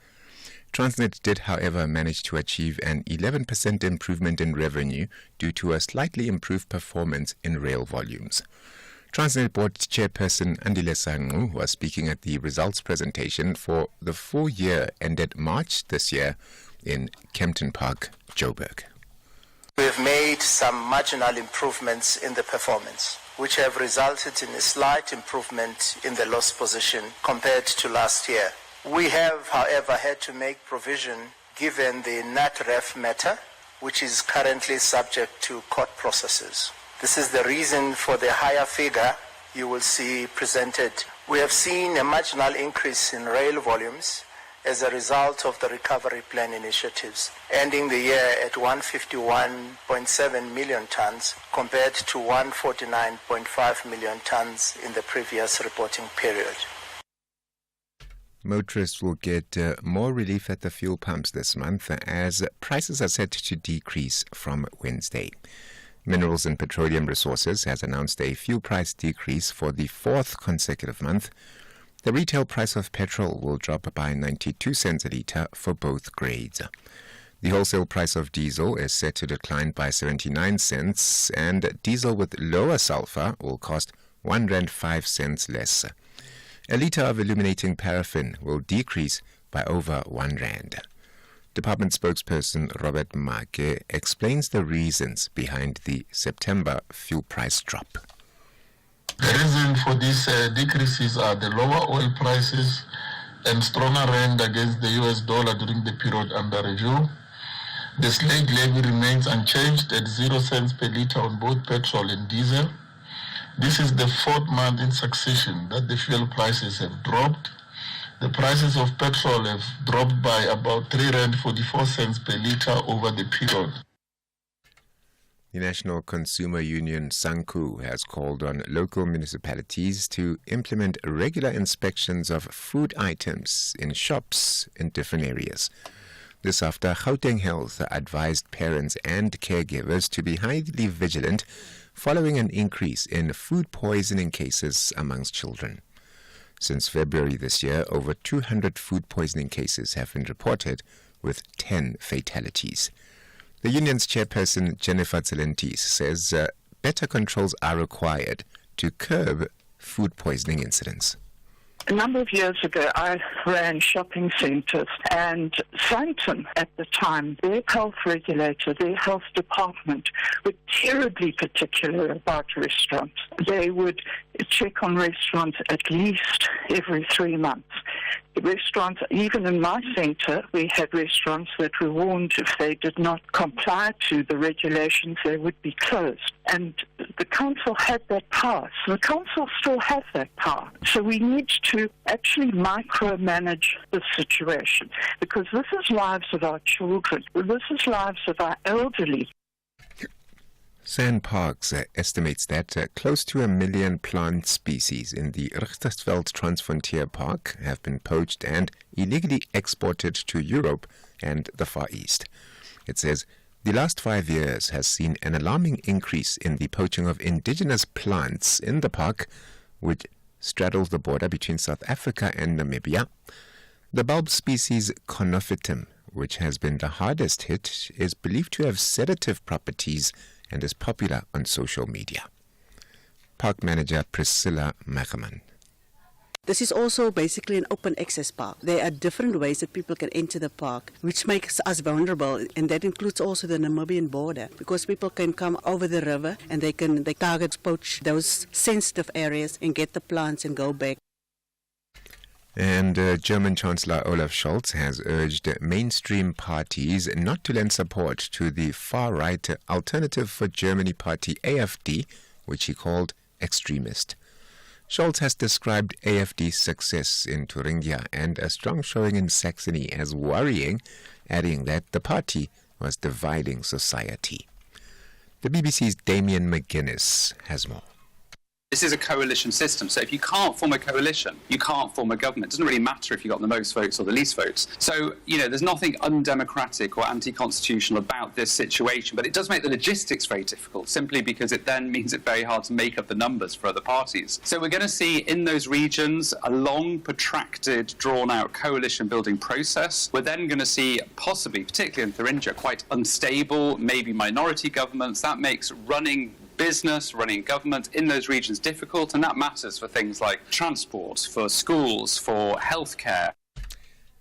Transnet did, however, manage to achieve an 11% improvement in revenue due to a slightly improved performance in rail volumes. Transnet Board Chairperson Andile Sangu was speaking at the results presentation for the full year ended March this year in Kempton Park, Joburg. We have made some marginal improvements in the performance, which have resulted in a slight improvement in the loss position compared to last year. We have, however, had to make provision given the NatRef matter, which is currently subject to court processes. This is the reason for the higher figure you will see presented. We have seen a marginal increase in rail volumes as a result of the recovery plan initiatives, ending the year at 151.7 million tons compared to 149.5 million tons in the previous reporting period. Motorists will get more relief at the fuel pumps this month as prices are set to decrease from Wednesday. Minerals and Petroleum Resources has announced a fuel price decrease for the fourth consecutive month. The retail price of petrol will drop by 92 cents a litre for both grades. The wholesale price of diesel is set to decline by 79 cents and diesel with lower sulfur will cost R1.05 less. A litre of illuminating paraffin will decrease by over R1. Department spokesperson Robert Make explains the reasons behind the September fuel price drop. The reason for these decreases are the lower oil prices and stronger rand against the US dollar during the period under review. The slate levy remains unchanged at 0 cents per litre on both petrol and diesel. This is the fourth month in succession that the fuel prices have dropped. The prices of petrol have dropped by about R3.44 per litre over the period. The National Consumer Union, SANCU, has called on local municipalities to implement regular inspections of food items in shops in different areas. This after Gauteng Health advised parents and caregivers to be highly vigilant following an increase in food poisoning cases amongst children. Since February this year, over 200 food poisoning cases have been reported, with 10 fatalities. The union's chairperson, Jennifer Tselentis, says better controls are required to curb food poisoning incidents. A number of years ago, I ran shopping centres, and Sandton at the time, their health regulator, their health department, were terribly particular about restaurants. They would check on restaurants at least every 3 months. The restaurants, even in my centre, we had restaurants that were warned if they did not comply to the regulations, they would be closed. And the council had that power. So the council still has that power. So we need to actually micromanage the situation, because this is lives of our children. This is lives of our elderly. SANParks estimates that close to 1 million plant species in the Richtersveld Transfrontier Park have been poached and illegally exported to Europe and the Far East. It says the last 5 years has seen an alarming increase in the poaching of indigenous plants in the park, which straddles the border between South Africa and Namibia. The bulb species Conophytum, which has been the hardest hit, is believed to have sedative properties and is popular on social media. Park manager Priscilla Macherman. This is also basically an open access park. There are different ways that people can enter the park, which makes us vulnerable, and that includes also the Namibian border, because people can come over the river and they target, poach those sensitive areas and get the plants and go back. And German Chancellor Olaf Scholz has urged mainstream parties not to lend support to the far-right Alternative for Germany party AfD, which he called extremist. Scholz has described AfD's success in Thuringia and a strong showing in Saxony as worrying, adding that the party was dividing society. The BBC's Damien McGuinness has more. This is a coalition system, so if you can't form a coalition, you can't form a government. It doesn't really matter if you got the most votes or the least votes. So, there's nothing undemocratic or anti-constitutional about this situation, but it does make the logistics very difficult, simply because it then means it very hard to make up the numbers for other parties. So we're going to see in those regions a long, protracted, drawn-out coalition-building process. We're then going to see, possibly, particularly in Thuringia, quite unstable, maybe minority governments. That makes running business, running government in those regions difficult, and that matters for things like transport, for schools, for healthcare.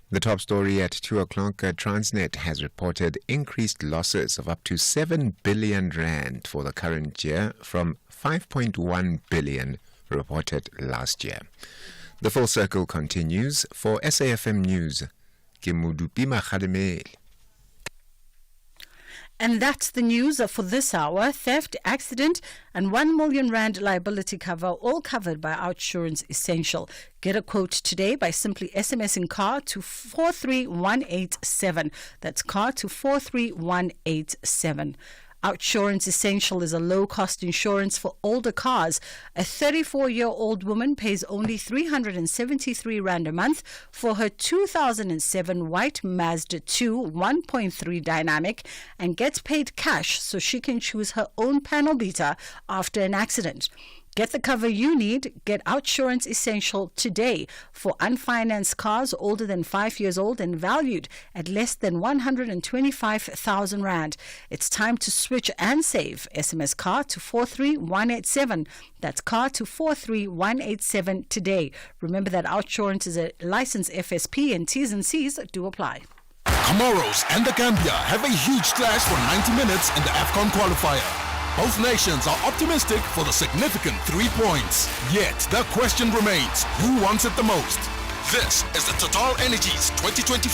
The top story at 2 o'clock, Transnet has reported increased losses of up to 7 billion rand for the current year from 5.1 billion reported last year. The full circle continues. For SAFM News, Kimudupi Makhademel. And that's the news for this hour. Theft, accident and 1 million rand liability cover, all covered by Outsurance Essential. Get a quote today by simply SMSing car to 43187. That's car to 43187. Outsurance Essential is a low-cost insurance for older cars. A 34-year-old woman pays only 373 rand a month for her 2007 white Mazda 2 1.3 Dynamic and gets paid cash so she can choose her own panel beater after an accident. Get the cover you need. Get Outsurance Essential today for unfinanced cars older than 5 years old and valued at less than 125,000 rand. It's time to switch and save. SMS car to 43187. That's car to 43187 today. Remember that Outsurance is a licensed FSP and T's and C's do apply. Comoros and the Gambia have a huge clash for 90 minutes in the AFCON qualifier. Both nations are optimistic for the significant 3 points. Yet the question remains, who wants it the most? This is the Total Energies 2025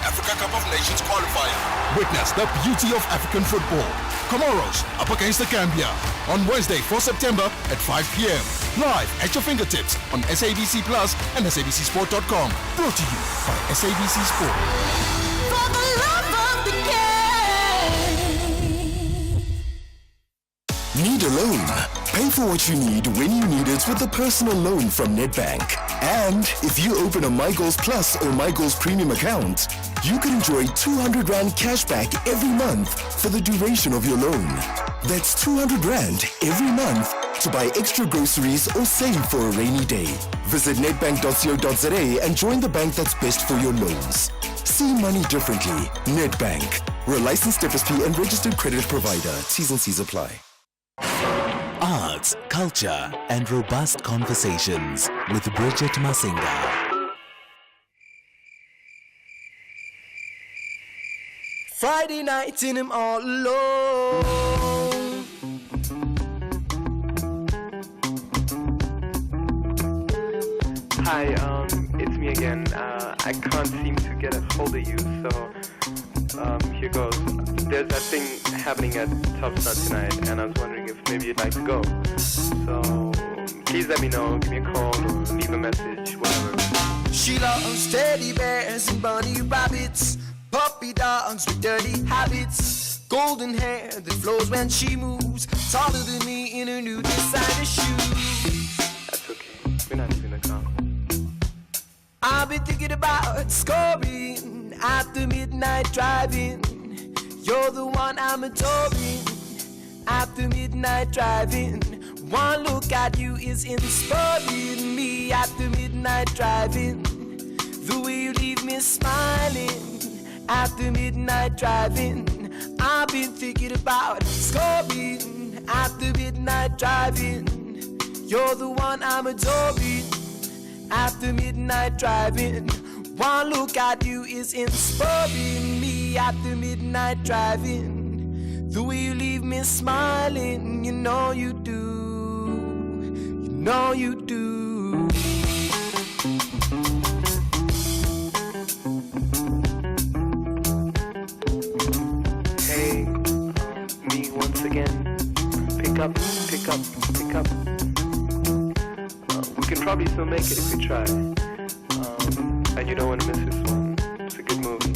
Africa Cup of Nations qualifier. Witness the beauty of African football. Comoros up against the Gambia on Wednesday, 4 September at 5 p.m. Live at your fingertips on SABC Plus and SABCSport.com. Brought to you by SABC Sport. For the love of the game. Need a loan? Pay for what you need when you need it with a personal loan from Nedbank. And if you open a MyGoals Plus or MyGoals Premium account, you can enjoy 200 Rand cash back every month for the duration of your loan. That's 200 Rand every month to buy extra groceries or save for a rainy day. Visit nedbank.co.za and join the bank that's best for your loans. See money differently. Nedbank. We're a licensed FSP and registered credit provider. T's and C's apply. Arts, culture, and robust conversations with Bridget Masinga. Friday night and I'm all alone. Hi, it's me again. I can't seem to get a hold of you, so here goes. There's that thing happening at Topstar tonight, and I was wondering if maybe you'd like to go. So please let me know, give me a call, or leave a message, whatever. She loves teddy bears and bunny rabbits, puppy dogs with dirty habits, golden hair that flows when she moves, taller than me in her new designer shoes. That's okay, we're not in the car. I've been thinking about scoring after midnight driving. You're the one I'm adoring after midnight driving. One look at you is inspiring me after midnight driving. The way you leave me smiling after midnight driving. I've been thinking about scoring after midnight driving. You're the one I'm adoring after midnight driving. One look at you is inspiring me after midnight driving. The way you leave me smiling, you know you do. You know you do. Hey, me once again. Pick up, pick up, pick up. maybe we'll make it if we try. And you don't want to miss this one. It's a good movie.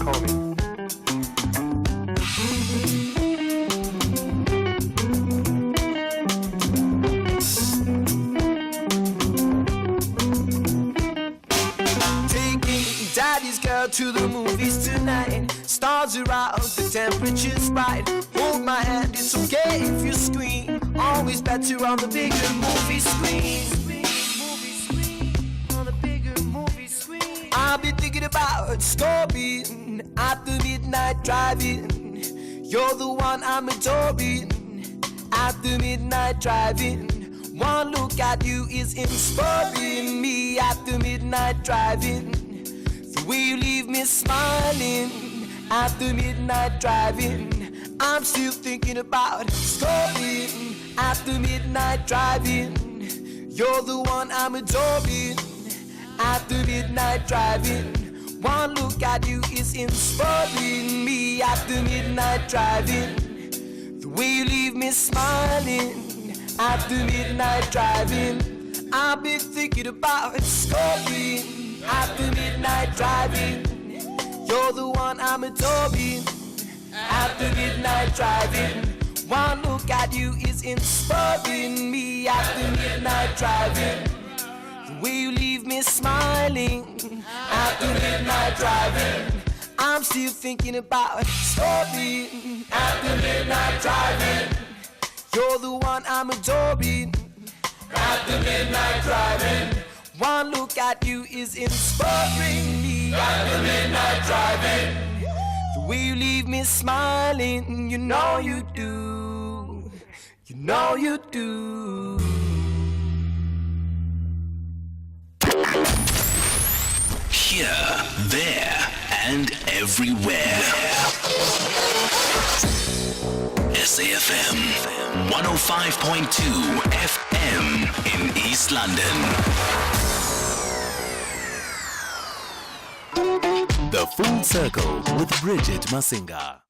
Call me. Daddy's girl to the movies tonight. Stars are out, the temperature's right. Hold my hand, it's okay if you scream. Always better on the bigger movie screen. On the bigger movie screen. I'll be thinking about scoring at the midnight drive-in. You're the one I'm adoring at the midnight drive-in. One look at you is inspiring me at the midnight drive-in. The way you leave me smiling at the midnight drive-in. I'm still thinking about scoring at the midnight drive-in. You're the one I'm adoring at the midnight drive-in. One look at you is inspiring me at the midnight drive-in. The way you leave me smiling at the midnight drive-in. I've been thinking about scoring at the midnight drive-in. You're the one I'm adoring at the midnight drive-in. One look at you is inspiring me at the midnight drive-in. The way you leave me smiling at the midnight drive-in. I'm still thinking about stopping at the midnight drive-in. You're the one I'm adoring at the midnight drive-in. One look at you is inspiring me at the midnight drive-in. The way you leave me smiling, you know you do. You know you do. Here, there, and everywhere. SAFM 105.2 FM in East London. The Full Circle with Bridget Masinga.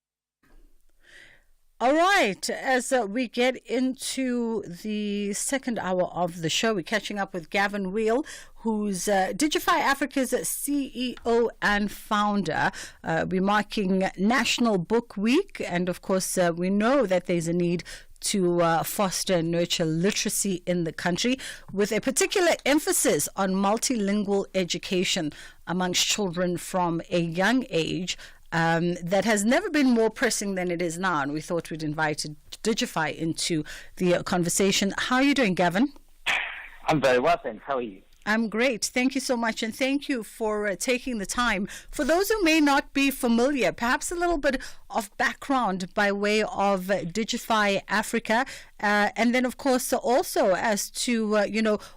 All right, as we get into the second hour of the show, we're catching up with Gavin Wheel, who's Digify Africa's CEO and founder. We're marking National Book Week, and of course, we know that there's a need to foster and nurture literacy in the country, with a particular emphasis on multilingual education amongst children from a young age. That has never been more pressing than it is now, and we thought we'd invite Digify into the conversation. How are you doing, Gavin? I'm very well, thanks. How are you? I'm great. Thank you so much, and thank you for taking the time. For those who may not be familiar, perhaps a little bit of background by way of Digify Africa, and then, of course, also as to,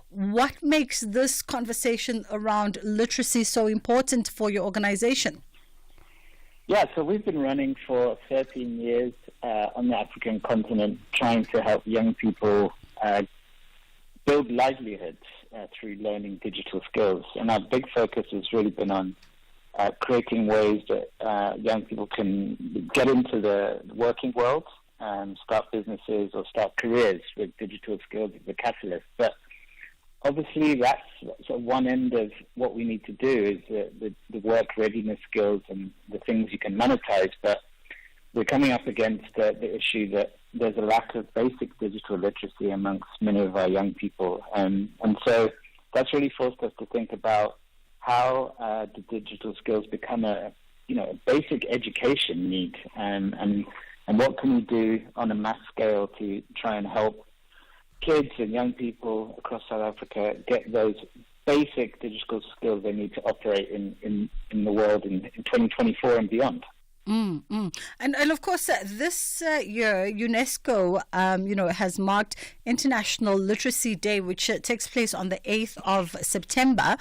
what makes this conversation around literacy so important for your organization. Yeah, so we've been running for 13 years on the African continent, trying to help young people build livelihoods through learning digital skills. And our big focus has really been on creating ways that young people can get into the working world, start businesses or start careers with digital skills as the catalyst. But obviously, that's sort of one end of what we need to do, is the work readiness skills and the things you can monetize. But we're coming up against the issue that there's a lack of basic digital literacy amongst many of our young people. And so that's really forced us to think about how the digital skills become a basic education need, and what can we do on a mass scale to try and help kids and young people across South Africa get those basic digital skills they need to operate in the world in 2024 and beyond. And of course, this year, UNESCO, has marked International Literacy Day, which takes place on the 8th of September,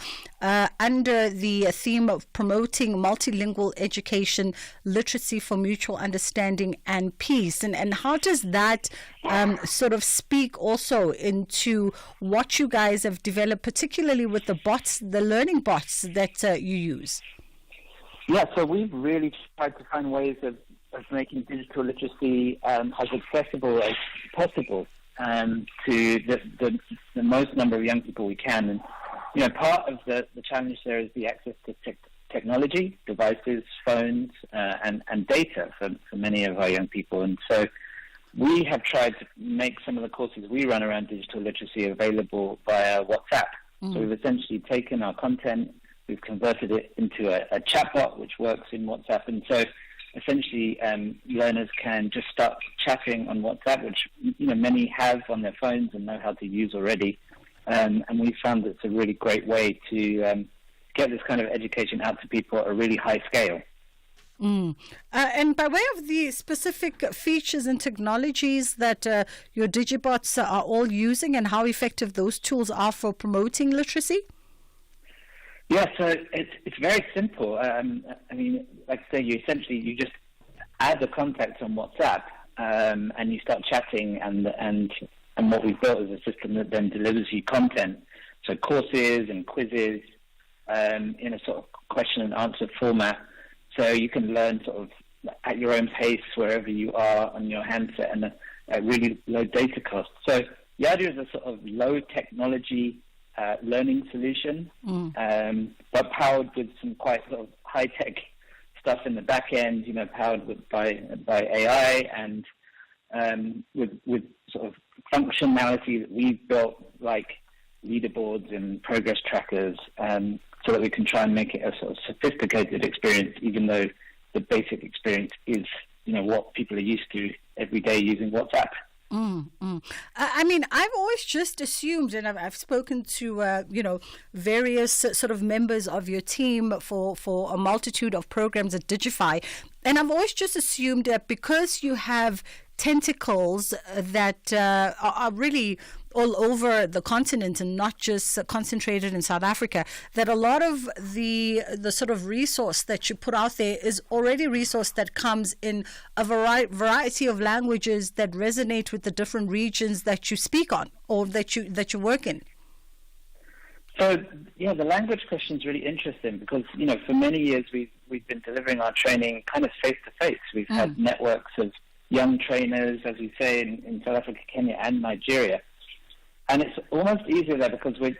under the theme of promoting multilingual education, literacy for mutual understanding and peace. And how does that sort of speak also into what you guys have developed, particularly with the bots, the learning bots that you use? Yeah, so we've really tried to find ways of making digital literacy as accessible as possible to the most number of young people we can. And part of the challenge there is the access to technology, devices, phones, and data for many of our young people. And so we have tried to make some of the courses we run around digital literacy available via WhatsApp. So we've essentially taken our content, we've converted it into a chatbot which works in WhatsApp. And so essentially learners can just start chatting on WhatsApp, which many have on their phones and know how to use already. And we found it's a really great way to get this kind of education out to people at a really high scale. And by way of the specific features and technologies that your Digibots are all using and how effective those tools are for promoting literacy? Yeah, so it's very simple. I mean, like I say, you just add the contacts on WhatsApp and you start chatting, and what we've built is a system that then delivers you content, so courses and quizzes in a sort of question and answer format. So you can learn sort of at your own pace wherever you are on your handset and at really low data cost. So the idea is a sort of low technology learning solution, but powered with some quite sort of high-tech stuff in the back end, powered by AI and with sort of functionality that we've built, like leaderboards and progress trackers, so that we can try and make it a sort of sophisticated experience, even though the basic experience is, what people are used to every day using WhatsApp. I mean, I've always just assumed, and I've spoken to, various sort of members of your team for a multitude of programs at Digify, and I've always just assumed that because you have tentacles that are really all over the continent and not just concentrated in South Africa, that a lot of the sort of resource that you put out there is already resource that comes in a variety of languages that resonate with the different regions that you speak on or that you work in. So, yeah, the language question is really interesting because, for many years we've been delivering our training kind of face-to-face. We've had networks of young trainers, as we say, in South Africa, Kenya, and Nigeria. And it's almost easier there because we're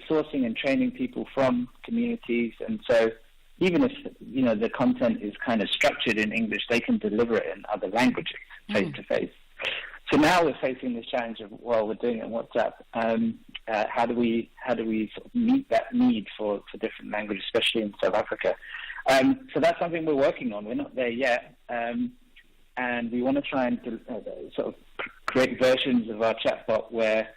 sourcing and training people from communities, and so even if the content is kind of structured in English, they can deliver it in other languages face to face. So now we're facing this challenge of, we're doing it on WhatsApp. How do we sort of meet that need for different languages, especially in South Africa? So that's something we're working on. We're not there yet, and we want to try and sort of create versions of our chatbot where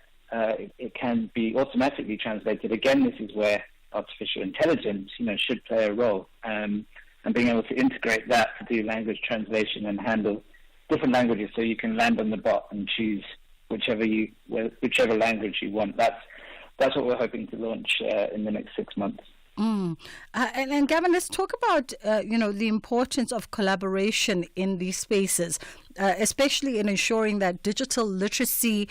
it can be automatically translated. Again, this is where artificial intelligence, should play a role, and being able to integrate that to do language translation and handle different languages, so you can land on the bot and choose whichever language you want. That's what we're hoping to launch in the next 6 months. And Gavin, let's talk about the importance of collaboration in these spaces, especially in ensuring that digital literacy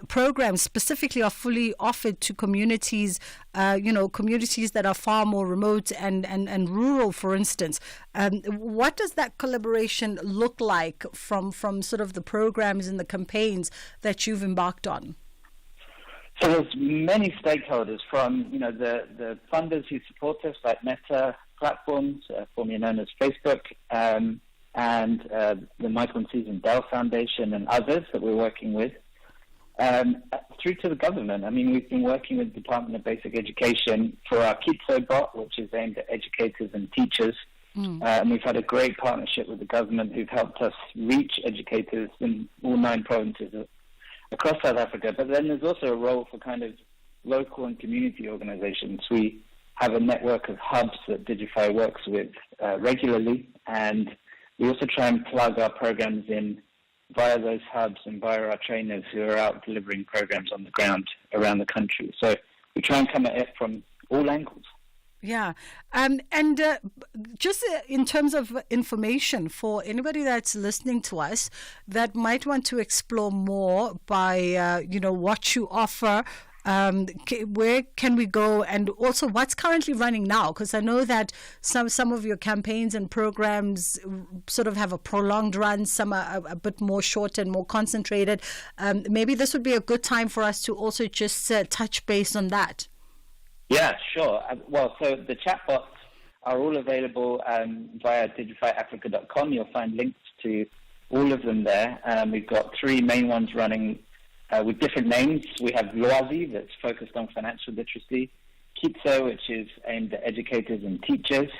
programs specifically are fully offered to communities, communities that are far more remote and rural, for instance. What does that collaboration look like from sort of the programs and the campaigns that you've embarked on? So there's many stakeholders from, the funders who support us, like Meta Platforms, formerly known as Facebook, and the Michael and Susan Dell Foundation and others that we're working with, through to the government. I mean, we've been working with the Department of Basic Education for our Kitso bot, which is aimed at educators and teachers. And we've had a great partnership with the government who've helped us reach educators in all 9 provinces across South Africa. But then there's also a role for kind of local and community organizations. We have a network of hubs that Digify works with regularly, and we also try and plug our programs in via those hubs and via our trainers who are out delivering programs on the ground around the country. So we try and come at it from all angles. Yeah. And just in terms of information for anybody that's listening to us that might want to explore more by, what you offer, where can we go, and also what's currently running now? Because I know that some of your campaigns and programs sort of have a prolonged run, some are a bit more short and more concentrated. Maybe this would be a good time for us to also just touch base on that. Yeah, sure. Well, so the chatbots are all available via digifyafrica.com. You'll find links to all of them there. We've got 3 main ones running with different names. We have Lwazi, that's focused on financial literacy, Kitso, which is aimed at educators and teachers,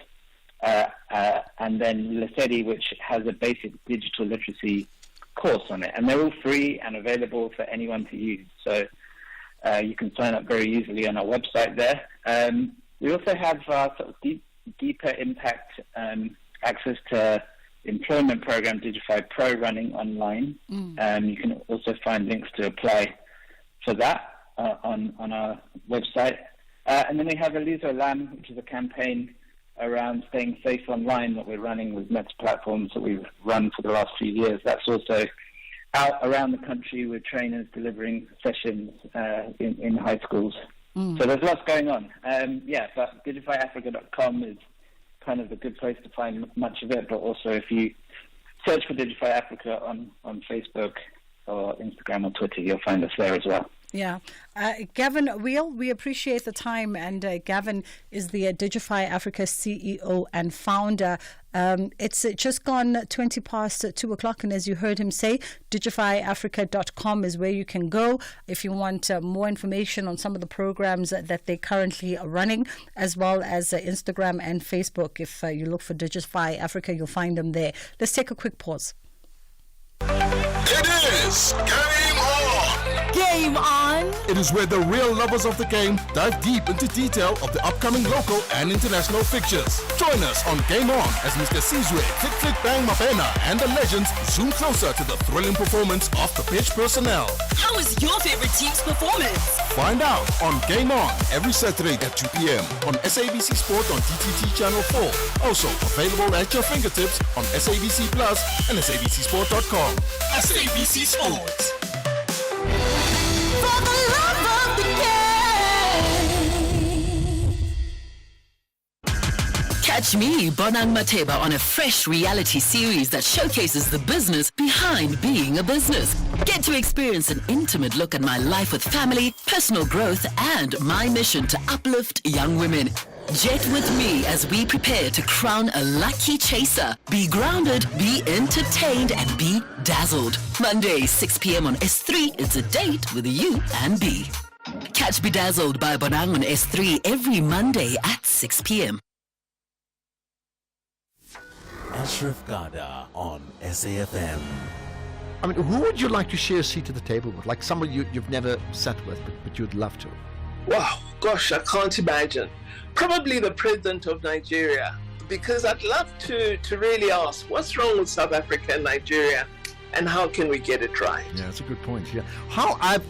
and then Lesedi, which has a basic digital literacy course on it. And they're all free and available for anyone to use. So you can sign up very easily on our website there. We also have sort of deeper impact access to employment program Digify Pro running online. You can also find links to apply for that on our website. And then we have Alizo Lam, which is a campaign around staying safe online that we're running with Meta platforms that we've run for the last few years. That's also out around the country with trainers delivering sessions in high schools. So there's lots going on. But digifyafrica.com is kind of a good place to find much of it, but also if you search for Digify Africa on Facebook or Instagram or Twitter, you'll find us there as well. Yeah. Gavin, we appreciate the time, and Gavin is the Digify Africa CEO and founder. It's just gone 20 past 2 o'clock, and as you heard him say, digifyafrica.com is where you can go if you want more information on some of the programs that they currently are running, as well as Instagram and Facebook. If you look for Digify Africa, you'll find them there. Let's take a quick pause. It is Game On! Game On! It is where the real lovers of the game dive deep into detail of the upcoming local and international fixtures. Join us on Game On as Mr. Sizwe, Click Click Bang Mapena and the legends zoom closer to the thrilling performance of the pitch personnel. How is your favorite team's performance? Find out on Game On every Saturday at 2 p.m. on SABC Sport on DTT Channel 4. Also available at your fingertips on SABC Plus and SABCSport.com. SABC Sport. For the love of the game. Catch me, Bonang Mateba, on a fresh reality series that showcases the business behind being a business. Get to experience an intimate look at my life with family, personal growth, and my mission to uplift young women. Jet with me as we prepare to crown a lucky chaser. Be grounded, be entertained, and be dazzled. Monday, 6 p.m. on S3, it's a date with you and B. Catch Bedazzled by Bonang on S3 every Monday at 6 p.m. Ashraf Garda on SAFM. I mean, who would you like to share a seat at the table with? Like someone you've never sat with, but you'd love to. Wow, gosh, I can't imagine. Probably the president of Nigeria, because I'd love to really ask, what's wrong with South Africa and Nigeria, and how can we get it right? Yeah, that's a good point. Yeah,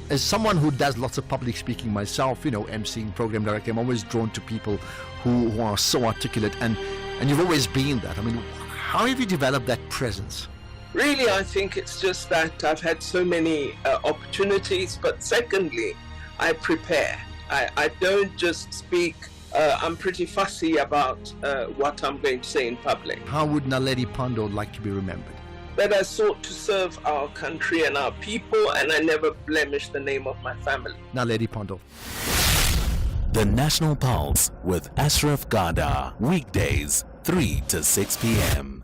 as someone who does lots of public speaking myself, emceeing, program directing, I'm always drawn to people who are so articulate, and you've always been that. I mean, how have you developed that presence? Really, I think it's just that I've had so many opportunities, but secondly, I prepare. I don't just speak. I'm pretty fussy about what I'm going to say in public. How would Naledi Pandor like to be remembered? That I sought to serve our country and our people, and I never blemished the name of my family. Naledi Pandor. The National Pulse with Ashraf Garda. Weekdays, 3 to 6 p.m.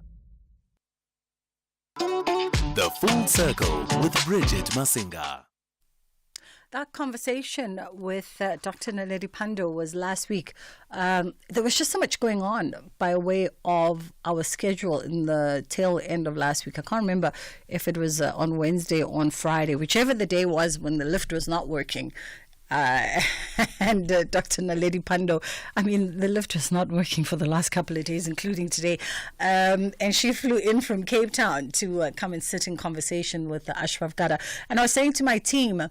The Full Circle with Bridget Masinga. That conversation with Dr. Naledi Pandor was last week. There was just so much going on by way of our schedule in the tail end of last week. I can't remember if it was on Wednesday or on Friday, whichever the day was when the lift was not working. And Dr. Naledi Pandor, I mean, the lift was not working for the last couple of days, including today. And she flew in from Cape Town to come and sit in conversation with Ashraf Garda. And I was saying to my team,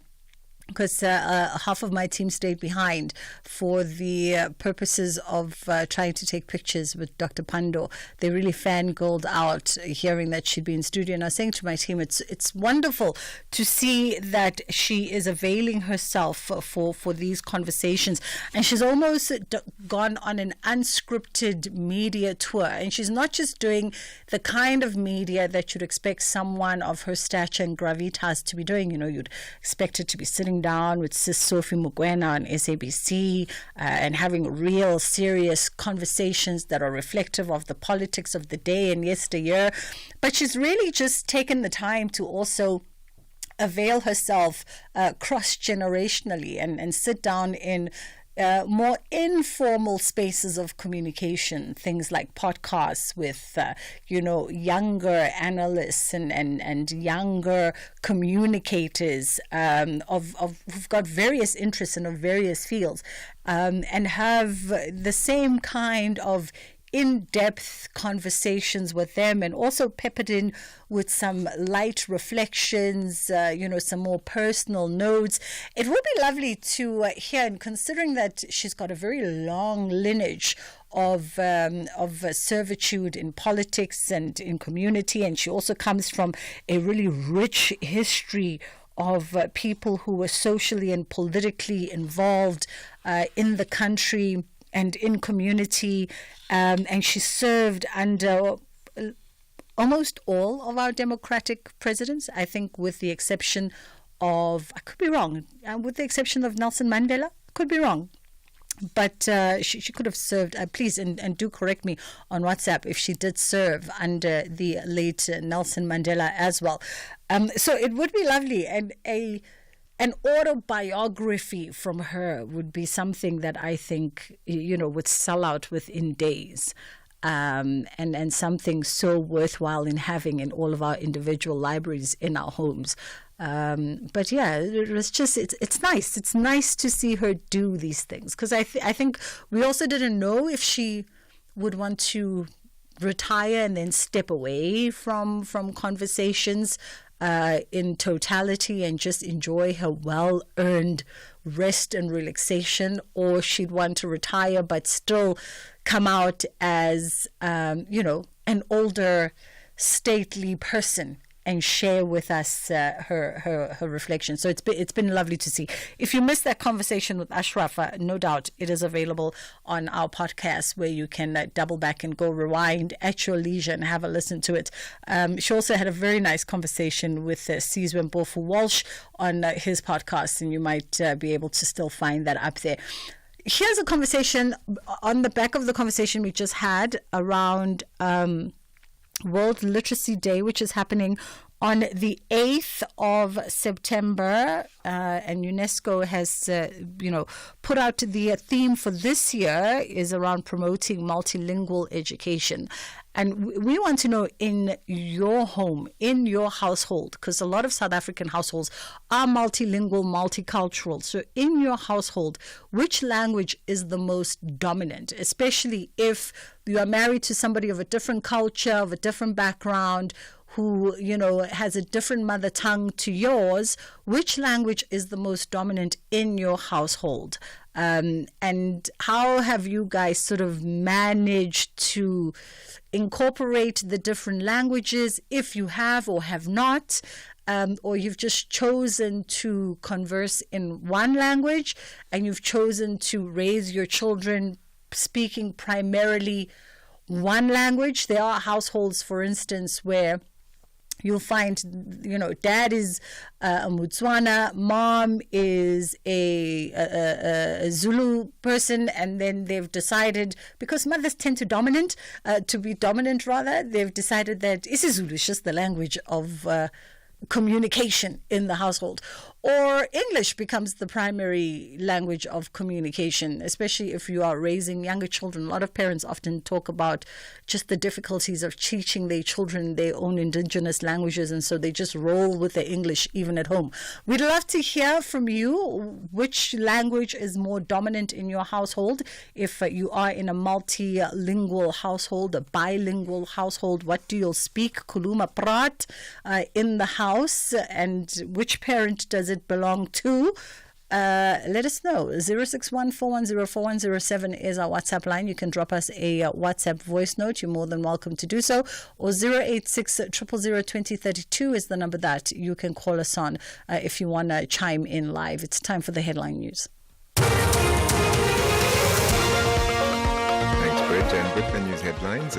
because half of my team stayed behind for the purposes of trying to take pictures with Dr. Pando. They really fangirled out hearing that she'd be in studio. And I was saying to my team, it's wonderful to see that she is availing herself for these conversations. And she's almost gone on an unscripted media tour. And she's not just doing the kind of media that you'd expect someone of her stature and gravitas to be doing. You know, you'd expect her to be sitting down with Sis Sophie Mukwena on SABC and having real serious conversations that are reflective of the politics of the day and yesteryear. But she's really just taken the time to also avail herself cross-generationally and sit down in more informal spaces of communication, things like podcasts with, younger analysts and younger communicators who've got various interests and of various fields, and have the same kind of in-depth conversations with them, and also peppered in with some light reflections, some more personal notes. It would be lovely to hear, and considering that she's got a very long lineage of servitude in politics and in community, and she also comes from a really rich history of people who were socially and politically involved in the country and in community, and she served under almost all of our democratic presidents, I think, with the exception of, I could be wrong, with the exception of Nelson Mandela, could be wrong. But she could have served, please, and do correct me on WhatsApp if she did serve under the late Nelson Mandela as well. So it would be lovely, and an autobiography from her would be something that I think, would sell out within days. And something so worthwhile in having in all of our individual libraries in our homes. But yeah, it was just, it's nice. It's nice to see her do these things, because I think we also didn't know if she would want to retire and then step away from conversations in totality and just enjoy her well-earned rest and relaxation, or she'd want to retire but still come out as, an older, stately person and share with us her reflection. So it's been lovely to see. If you missed that conversation with Ashraf, no doubt it is available on our podcast, where you can double back and go rewind at your leisure and have a listen to it. She also had a very nice conversation with Sizwe Mpofu Walsh on his podcast, and you might be able to still find that up there. Here's a conversation on the back of the conversation we just had around World Literacy Day, which is happening on the 8th of September, and UNESCO has, put out the theme for this year is around promoting multilingual education. And we want to know, in your home, in your household, because a lot of South African households are multilingual, multicultural. So in your household, which language is the most dominant, especially if you are married to somebody of a different culture, of a different background, who, has a different mother tongue to yours? Which language is the most dominant in your household? And how have you guys sort of managed to incorporate the different languages, if you have or have not, or you've just chosen to converse in one language and you've chosen to raise your children speaking primarily one language? There are households, for instance, where you'll find, dad is a Motswana, mom is a Zulu person, and then they've decided, because mothers tend to be dominant, they've decided that isiZulu is just the language of communication in the household. Or English becomes the primary language of communication, especially if you are raising younger children. A lot of parents often talk about just the difficulties of teaching their children their own indigenous languages, and so they just roll with the English even at home. We'd love to hear from you. Which language is more dominant in your household? If you are in a multilingual household, a bilingual household, what do you speak? Kuluma Prat in the house. house, and which parent does it belong to? Let us know. 061-410-4107 is our WhatsApp line. You can drop us a WhatsApp voice note. You're more than welcome to do so. Or 086-000-2032 is the number that you can call us on if you want to chime in live. It's time for the headline news. Thanks, Bridget. And with the news headlines,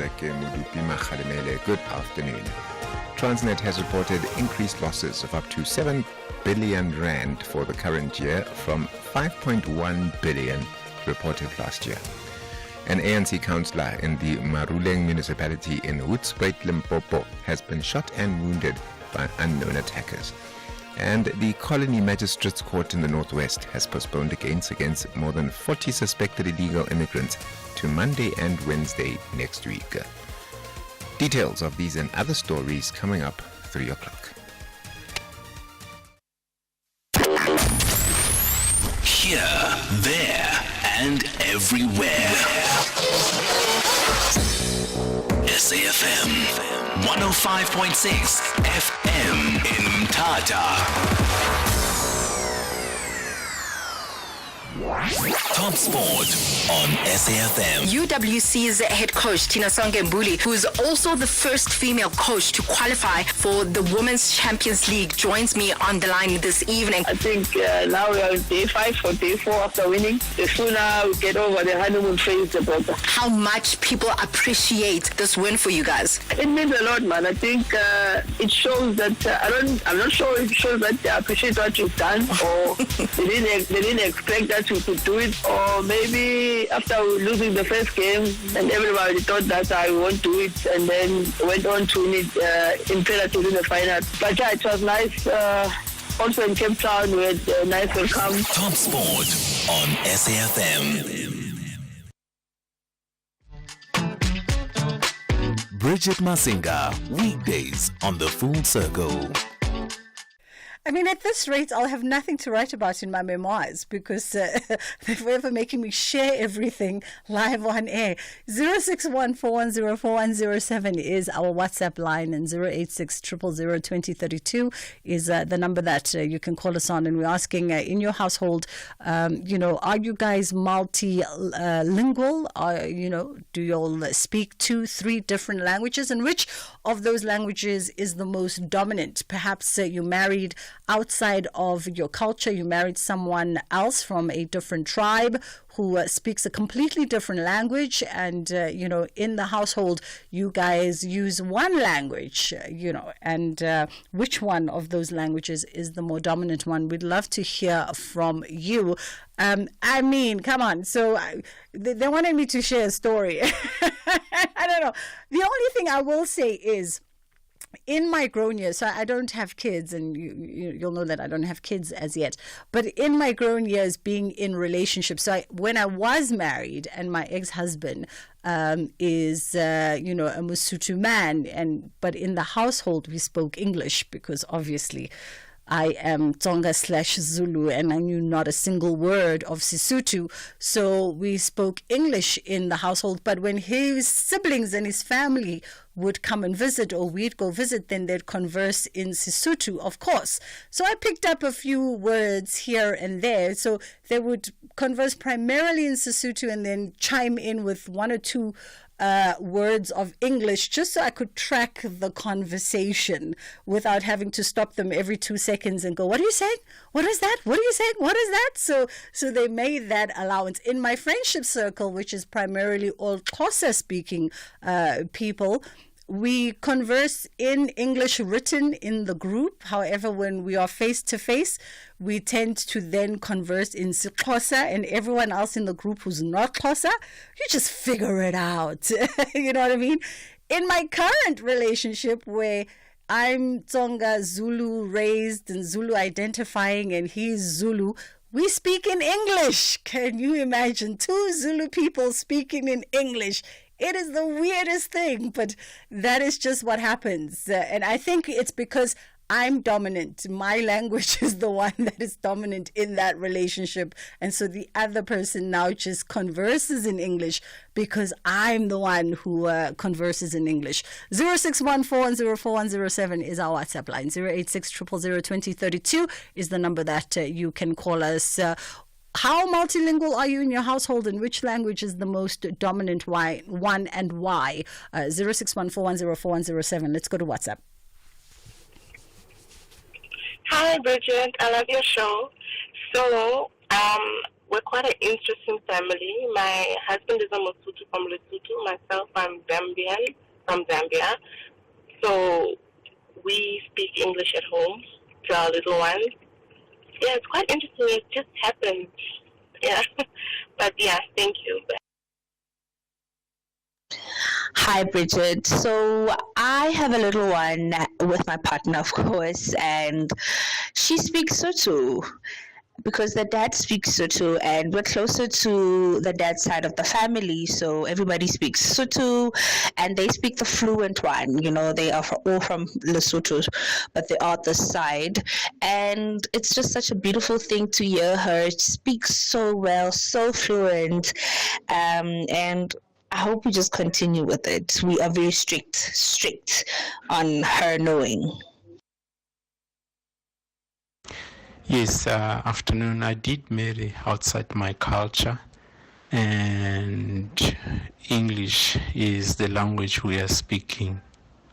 good afternoon. Transnet has reported increased losses of up to 7 billion rand for the current year from 5.1 billion reported last year. An ANC councillor in the Maruleng municipality in Hoedspruit, Limpopo has been shot and wounded by unknown attackers. And the Colony Magistrates Court in the Northwest has postponed a case against more than 40 suspected illegal immigrants to Monday and Wednesday next week. Details of these and other stories coming up 3 o'clock. Here, there, and everywhere. SAFM 105.6 FM in Mthatha. Top Sport on SAFM. UWC's head coach Tina Songembuli, who is also the first female coach to qualify for the Women's Champions League, joins me on the line this evening. I think now we are on day 5 or day 4 after winning. The sooner we get over the honeymoon phase, the better. How much people appreciate this win for you guys? It means a lot, man. I think it shows that I'm not sure if it shows that they appreciate what you've done, or they didn't expect that we could do it, or maybe after losing the first game and everybody thought that I won't do it, and then went on to win it in penalties in the final. But yeah, it was nice. Also in Cape Town, we had a nice welcome. Top Sport on SAFM. Bridget Masinga, weekdays on the Full Circle. I mean, at this rate, I'll have nothing to write about in my memoirs because they're forever making me share everything live on air. 061-410-4107 is our WhatsApp line, and 086-000-2032 is the number that you can call us on. And we're asking, in your household, are you guys multilingual? Do you all speak 2-3 different languages? And which of those languages is the most dominant? Perhaps you married outside of your culture, you married someone else from a different tribe who speaks a completely different language, and in the household you guys use one language, and which one of those languages is the more dominant one? We'd love to hear from you. I mean, come on. So they wanted me to share a story. I don't know. The only thing I will say is, in my grown years, so I don't have kids, and you'll know that I don't have kids as yet, but in my grown years being in relationships, so when I was married, and my ex-husband is a Mosotho man, but in the household we spoke English because obviously I am Tsonga/Zulu, and I knew not a single word of Sesotho. So we spoke English in the household. But when his siblings and his family would come and visit, or we'd go visit, then they'd converse in Sesotho, of course. So I picked up a few words here and there. So they would converse primarily in Sesotho and then chime in with 1 or 2 words of English, just so I could track the conversation without having to stop them every 2 seconds and go, what are you saying? What is that? What are you saying? What is that? So they made that allowance. In my friendship circle, which is primarily all Xhosa speaking people, we converse in English written in the group. However, when we are face to face, we tend to then converse in Xhosa, and everyone else in the group who's not Xhosa, you just figure it out. You know what I mean? In my current relationship, where I'm Tsonga Zulu raised and Zulu identifying, and he's Zulu, we speak in English. Can you imagine 2 Zulu people speaking in English? It is the weirdest thing, but that is just what happens. And I think it's because I'm dominant. My language is the one that is dominant in that relationship. And so the other person now just converses in English because I'm the one who converses in English. 0614104107 is our WhatsApp line. 086002032 is the number that you can call us. How multilingual are you in your household, and which language is the most dominant one and why? 0614104107. Let's go to WhatsApp. Hi, Bridget. I love your show. So, we're quite an interesting family. My husband is a Mosotho from Lesotho. Myself, I'm Zambian from Zambia. So, we speak English at home to our little ones. Yeah, it's quite interesting. It just happened. Yeah. But yeah, thank you. Hi, Bridget. So I have a little one with my partner, of course, and she speaks Sotho because the dad speaks Sotho, and we're closer to the dad's side of the family, so everybody speaks Sotho, and they speak the fluent one. You know, they are all from Lesotho, but they are this side, and it's just such a beautiful thing to hear her speak so well, so fluent, and I hope we just continue with it. We are very strict on her knowing. Yes, afternoon. I did marry outside my culture, and English is the language we are speaking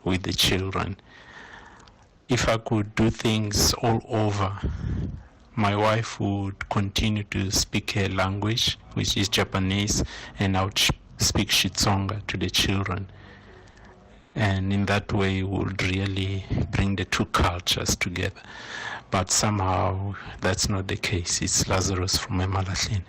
with the children. If I could do things all over, my wife would continue to speak her language, which is Japanese, and I would speak Xitsonga to the children. And in that way, we would really bring the two cultures together. But somehow, that's not the case. It's Lazarus from Emalahleni.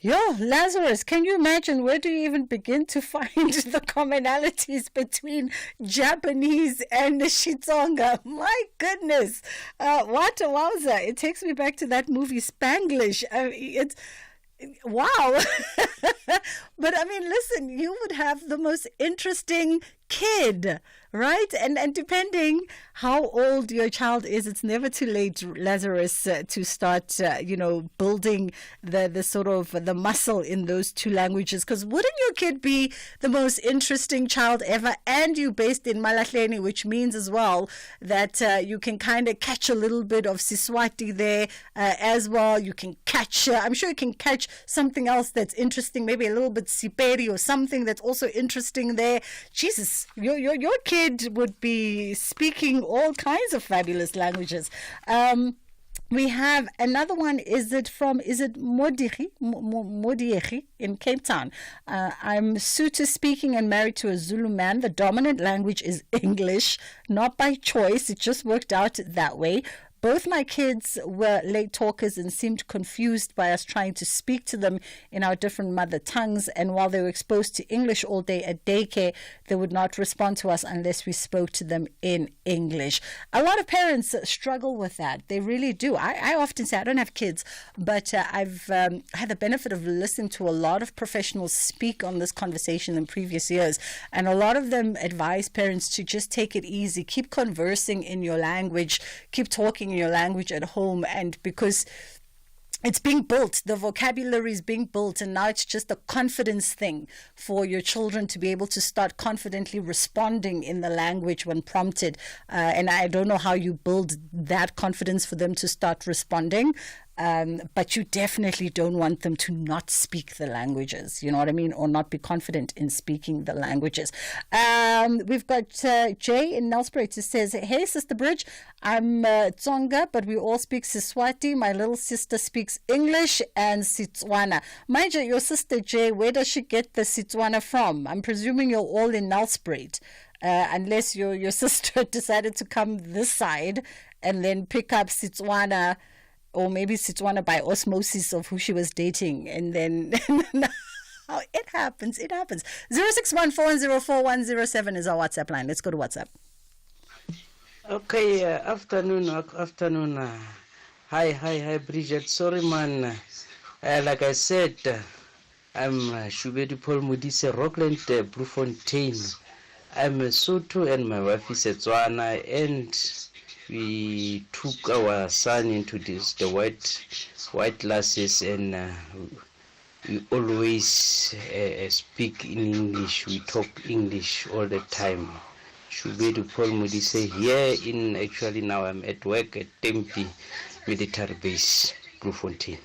Yo, Lazarus, can you imagine, where do you even begin to find the commonalities between Japanese and the Xitsonga? My goodness. What a wowza. It takes me back to that movie Spanglish. It's wow. But I mean, listen, you would have the most interesting kid, right? And depending how old your child is, it's never too late, Lazarus, to start, building the sort of the muscle in those two languages. Because wouldn't your kid be the most interesting child ever? And you based in Malahleni, which means as well that you can kind of catch a little bit of Siswati there as well. You can catch, I'm sure you can catch something else that's interesting, maybe a little bit Siperi or something that's also interesting there. Jesus, your kid would be speaking all kinds of fabulous languages. We have another one. Is it Modieri in Cape Town? I'm Sotho speaking and married to a Zulu man. The dominant language is English, not by choice. It just worked out that way. Both my kids were late talkers and seemed confused by us trying to speak to them in our different mother tongues. And while they were exposed to English all day at daycare, they would not respond to us unless we spoke to them in English. A lot of parents struggle with that. They really do. I often say, I don't have kids, but I've had the benefit of listening to a lot of professionals speak on this conversation in previous years. And a lot of them advise parents to just take it easy, keep conversing in your language, keep talking in your language at home, and because it's being built, the vocabulary is being built, and now it's just a confidence thing for your children to be able to start confidently responding in the language when prompted. And I don't know how you build that confidence for them to start responding. But you definitely don't want them to not speak the languages, you know what I mean, or not be confident in speaking the languages. We've got Jay in Nelspruit who says, hey, Sister Bridge, I'm Tsonga, but we all speak Siswati. My little sister speaks English and Setswana. Mind you, your sister Jay, where does she get the Setswana from? I'm presuming you're all in Nelspruit, unless your sister decided to come this side and then pick up Setswana, or maybe Setswana by osmosis of who she was dating. And then it happens. 061404104107 is our WhatsApp line. Let's go to WhatsApp. Okay, afternoon. Hi, Bridget. Sorry, man. Like I said, I'm Shubedi Paul Modise, Rockland, Bloemfontein. I'm a Sotho and my wife is a Tswana, and we took our son into the white classes, and we always speak in English. We talk English all the time. Shubedu Paul Modise here actually now I'm at work at Tempe Military Base, Bloemfontein.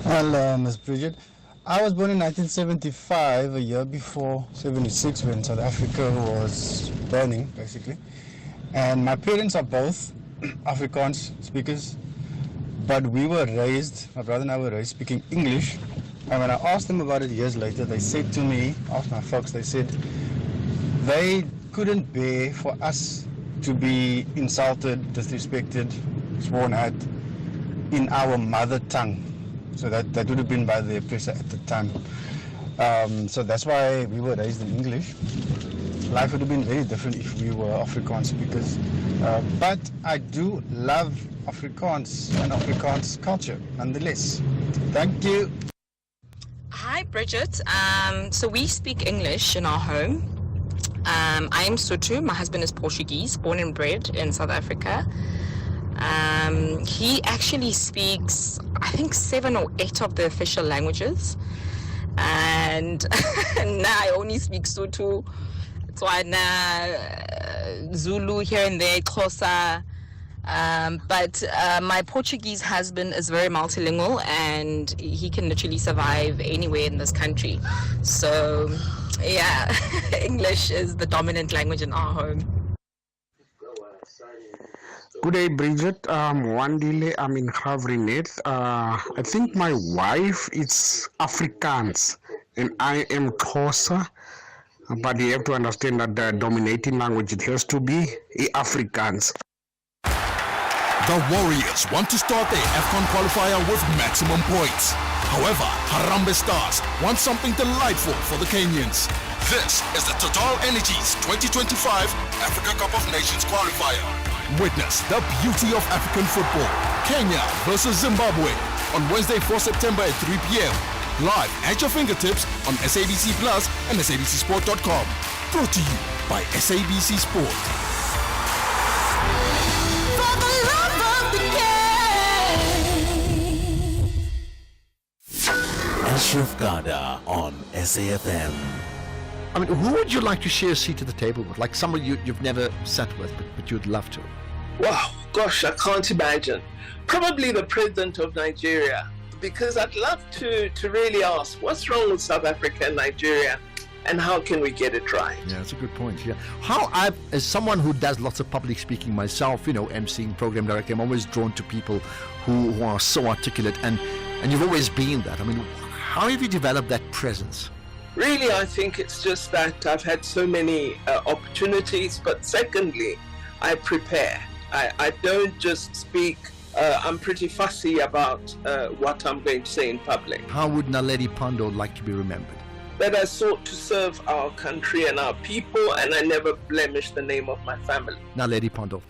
Hello, Ms. Bridget. I was born in 1975, a year before 76, when South Africa was burning, basically. And my parents are both Afrikaans speakers, but we were raised, my brother and I were raised speaking English. And when I asked them about it years later, they said to me, asked my folks, they said they couldn't bear for us to be insulted, disrespected, sworn at in our mother tongue. So that would have been by the oppressor at the time. So that's why we were raised in English. Life would have been very different if we were Afrikaans speakers. But I do love Afrikaans and Afrikaans culture nonetheless. Thank you. Hi, Bridget. So we speak English in our home. I am Sotho. My husband is Portuguese, born and bred in South Africa. He actually speaks, I think, 7 or 8 of the official languages. And now I only speak Sotho, Tswana, Zulu here and there, Xhosa. But my Portuguese husband is very multilingual, and he can literally survive anywhere in this country. So, yeah, English is the dominant language in our home. Good day, Bridget. Wandile, I'm in Havrinet. I think my wife is Afrikaans and I am Xhosa, but you have to understand that the dominating language, it has to be Afrikaans. The Warriors want to start their AFCON qualifier with maximum points. However, Harambee Stars want something delightful for the Kenyans. This is the Total Energies 2025 Africa Cup of Nations qualifier. Witness the beauty of African football. Kenya versus Zimbabwe on Wednesday, 4 September at 3 p.m. Live at your fingertips on SABC Plus and SABCSport.com. Brought to you by SABC Sport. Ashraf Garda on SAFM. I mean, who would you like to share a seat at the table with? Like someone you've never sat with, but you'd love to? Wow, gosh, I can't imagine. Probably the president of Nigeria, because I'd love to really ask, what's wrong with South Africa and Nigeria, and how can we get it right? Yeah, that's a good point. Yeah, as someone who does lots of public speaking myself, emceeing, program directing, I'm always drawn to people who are so articulate, and you've always been that. I mean, how have you developed that presence? Really, I think it's just that I've had so many opportunities, but secondly, I prepare. I don't just speak. I'm pretty fussy about what I'm going to say in public. How would Naledi Pandor like to be remembered? That I sought to serve our country and our people, and I never blemished the name of my family. Naledi Pandor.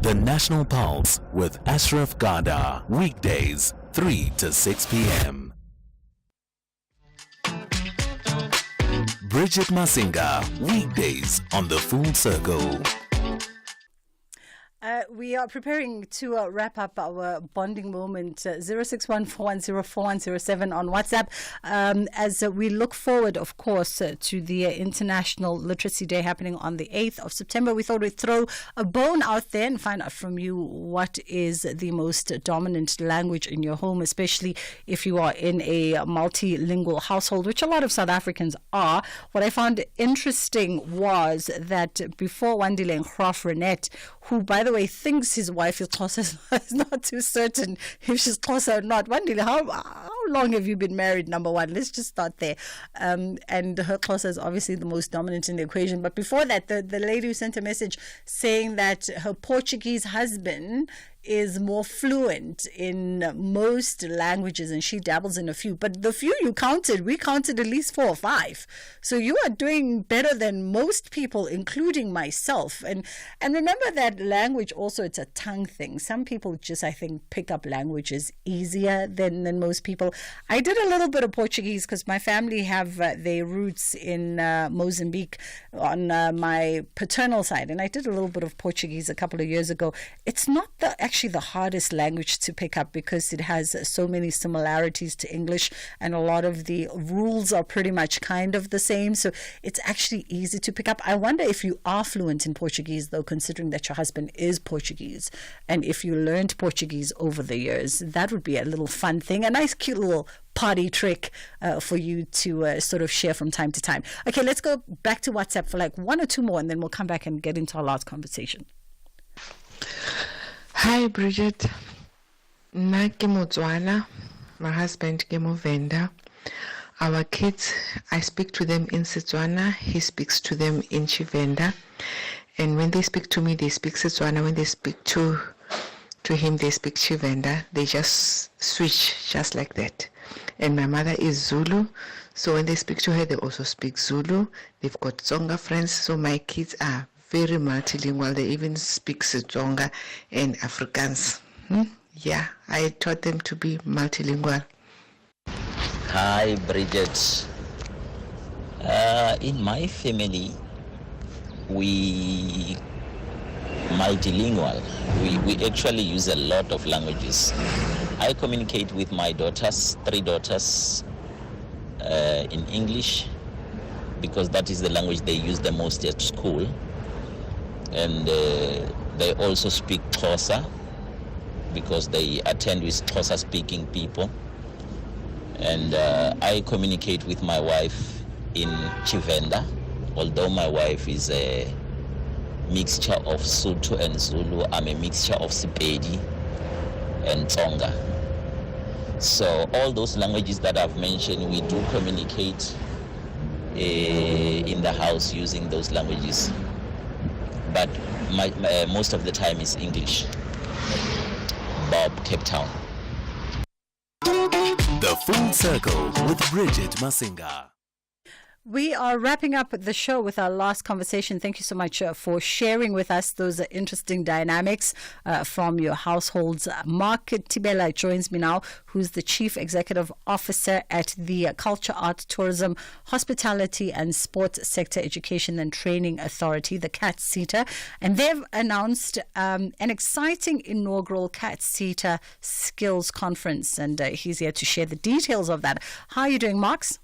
The National Pulse with Ashraf Garda. Weekdays, 3 to 6 p.m. Bridget Masinga. Weekdays on the Full Circle. We are preparing to wrap up our bonding moment, 0614104107 on WhatsApp, as we look forward, of course, to the International Literacy Day happening on the 8th of September. We thought we'd throw a bone out there and find out from you what is the most dominant language in your home, especially if you are in a multilingual household, which a lot of South Africans are. What I found interesting was that before Wandile Renette, who, by the way, thinks his wife is Xhosa, is not too certain if she's Xhosa or not. Wandile, how long have you been married, number one? Let's just start there. And her Xhosa is obviously the most dominant in the equation. But before that, the lady who sent a message saying that her Portuguese husband is more fluent in most languages and she dabbles in a few. But the few you counted, we counted at least 4 or 5. So you are doing better than most people, including myself. And remember that language also, it's a tongue thing. Some people just, I think, pick up languages easier than most people. I did a little bit of Portuguese because my family have their roots in Mozambique on my paternal side, and I did a little bit of Portuguese a couple of years ago. It's not actually the hardest language to pick up because it has so many similarities to English, and a lot of the rules are pretty much kind of the same, so it's actually easy to pick up. I wonder if you are fluent in Portuguese, though, considering that your husband is Portuguese, and if you learned Portuguese over the years. That would be a little fun thing, a nice cute little party trick for you to sort of share from time to time. Okay, let's go back to WhatsApp for like one or two more, and then we'll come back and get into our last conversation. Hi, Bridget. Na ke Motswana. My husband ke Movenda. Our kids, I speak to them in Setswana. He speaks to them in Tshivenda. And when they speak to me, they speak Setswana. When they speak to him, they speak Tshivenda. They just switch just like that. And my mother is Zulu, so when they speak to her, they also speak Zulu. They've got Tsonga friends, so my kids are very multilingual. They even speak Setsonga and Afrikaans. Yeah, I taught them to be multilingual. Hi, Bridget. In my family, we multilingual. We actually use a lot of languages. I communicate with my daughters, 3 daughters, in English because that is the language they use the most at school. And they also speak Xhosa because they attend with Xhosa speaking people. And I communicate with my wife in Tshivenda, although my wife is a mixture of Sotho and Zulu. I'm a mixture of Sepedi and Tsonga. So all those languages that I've mentioned, we do communicate in the house using those languages. But most of the time is English. Bob, Cape Town. The Full Circle with Bridget Masinga. We are wrapping up the show with our last conversation. Thank you so much for sharing with us those interesting dynamics from your households. Mark Tibela joins me now, who's the Chief Executive Officer at the Culture, Art, Tourism, Hospitality and Sports Sector Education and Training Authority, the CAT-SETA. And they've announced an exciting inaugural CAT-SETA Skills Conference. And he's here to share the details of that. How are you doing, Marks?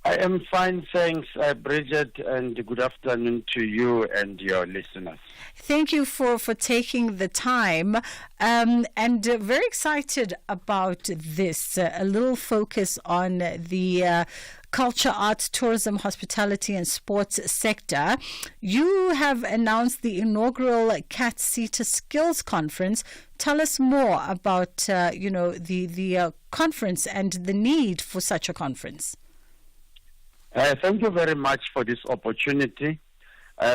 I am fine, thanks, Bridget, and good afternoon to you and your listeners. Thank you for taking the time, and very excited about this. A little focus on the culture, art, tourism, hospitality and sports sector. You have announced the inaugural CAT-SETA Skills Conference. Tell us more about the conference and the need for such a conference. Thank you very much for this opportunity.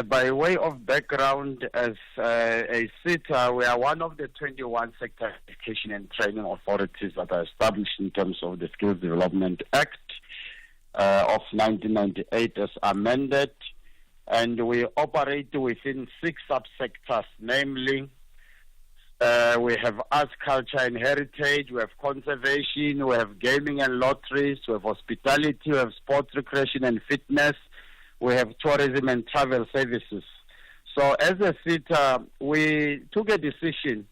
By way of background, as a SETA, we are one of the 21 sector education and training authorities that are established in terms of the Skills Development Act of 1998 as amended. And we operate within 6 subsectors, namely we have arts, culture and heritage, we have conservation, we have gaming and lotteries, we have hospitality, we have sports, recreation and fitness, we have tourism and travel services. So as a SETA, we took a decision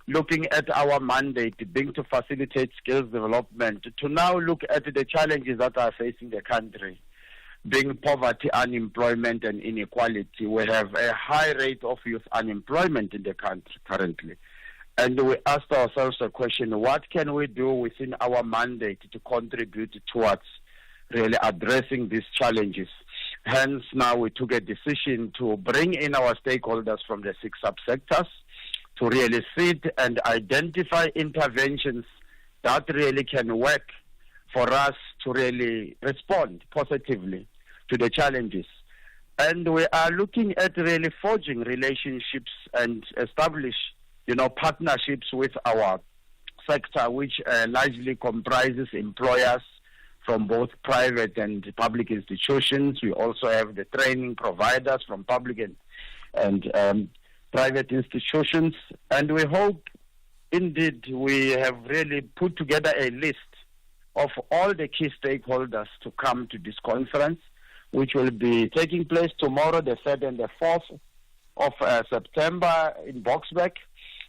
looking at our mandate being to facilitate skills development to now look at the challenges that are facing the country, being poverty, unemployment and inequality. We have a high rate of youth unemployment in the country currently. And we asked ourselves a question, what can we do within our mandate to contribute towards really addressing these challenges? Hence, now we took a decision to bring in our stakeholders from the 6 subsectors to really sit and identify interventions that really can work for us to really respond positively to the challenges. And we are looking at really forging relationships and establish partnerships with our sector, which largely comprises employers from both private and public institutions. We also have the training providers from public and private institutions. And we hope, indeed, we have really put together a list of all the key stakeholders to come to this conference, which will be taking place tomorrow, the 3rd and the 4th of September in Boksburg.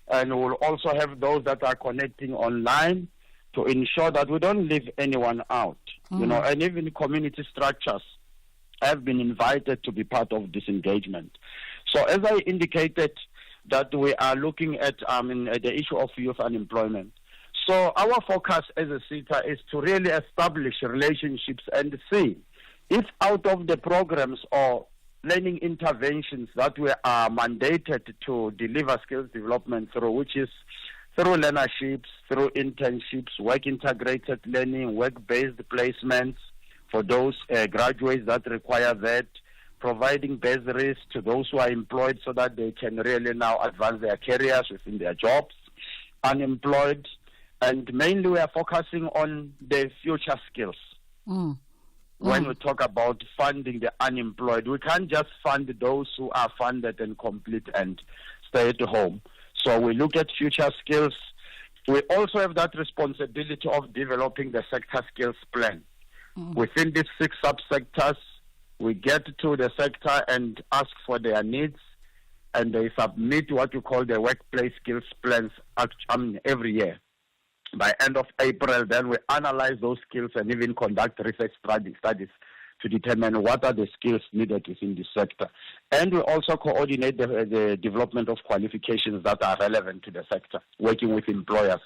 And we'll also have those that are connecting online to ensure that we don't leave anyone out. You know, and even community structures have been invited to be part of this engagement. So as I indicated, that we are looking at the issue of youth unemployment. So our focus as a SETA is to really establish relationships and see if out of the programs or learning interventions that we are mandated to deliver skills development through, which is through learnerships, through internships, work-integrated learning, work-based placements for those graduates that require that, providing bursaries to those who are employed so that they can really now advance their careers within their jobs, unemployed, and mainly we are focusing on the future skills. When we talk about funding the unemployed, we can't just fund those who are funded and complete and stay at home. So we look at future skills. We also have that responsibility of developing the sector skills plan. Within these 6 subsectors, we get to the sector and ask for their needs, and they submit what we call the workplace skills plans every year. By end of April, then we analyze those skills and even conduct research studies to determine what are the skills needed within this sector. And we also coordinate the development of qualifications that are relevant to the sector, working with employers.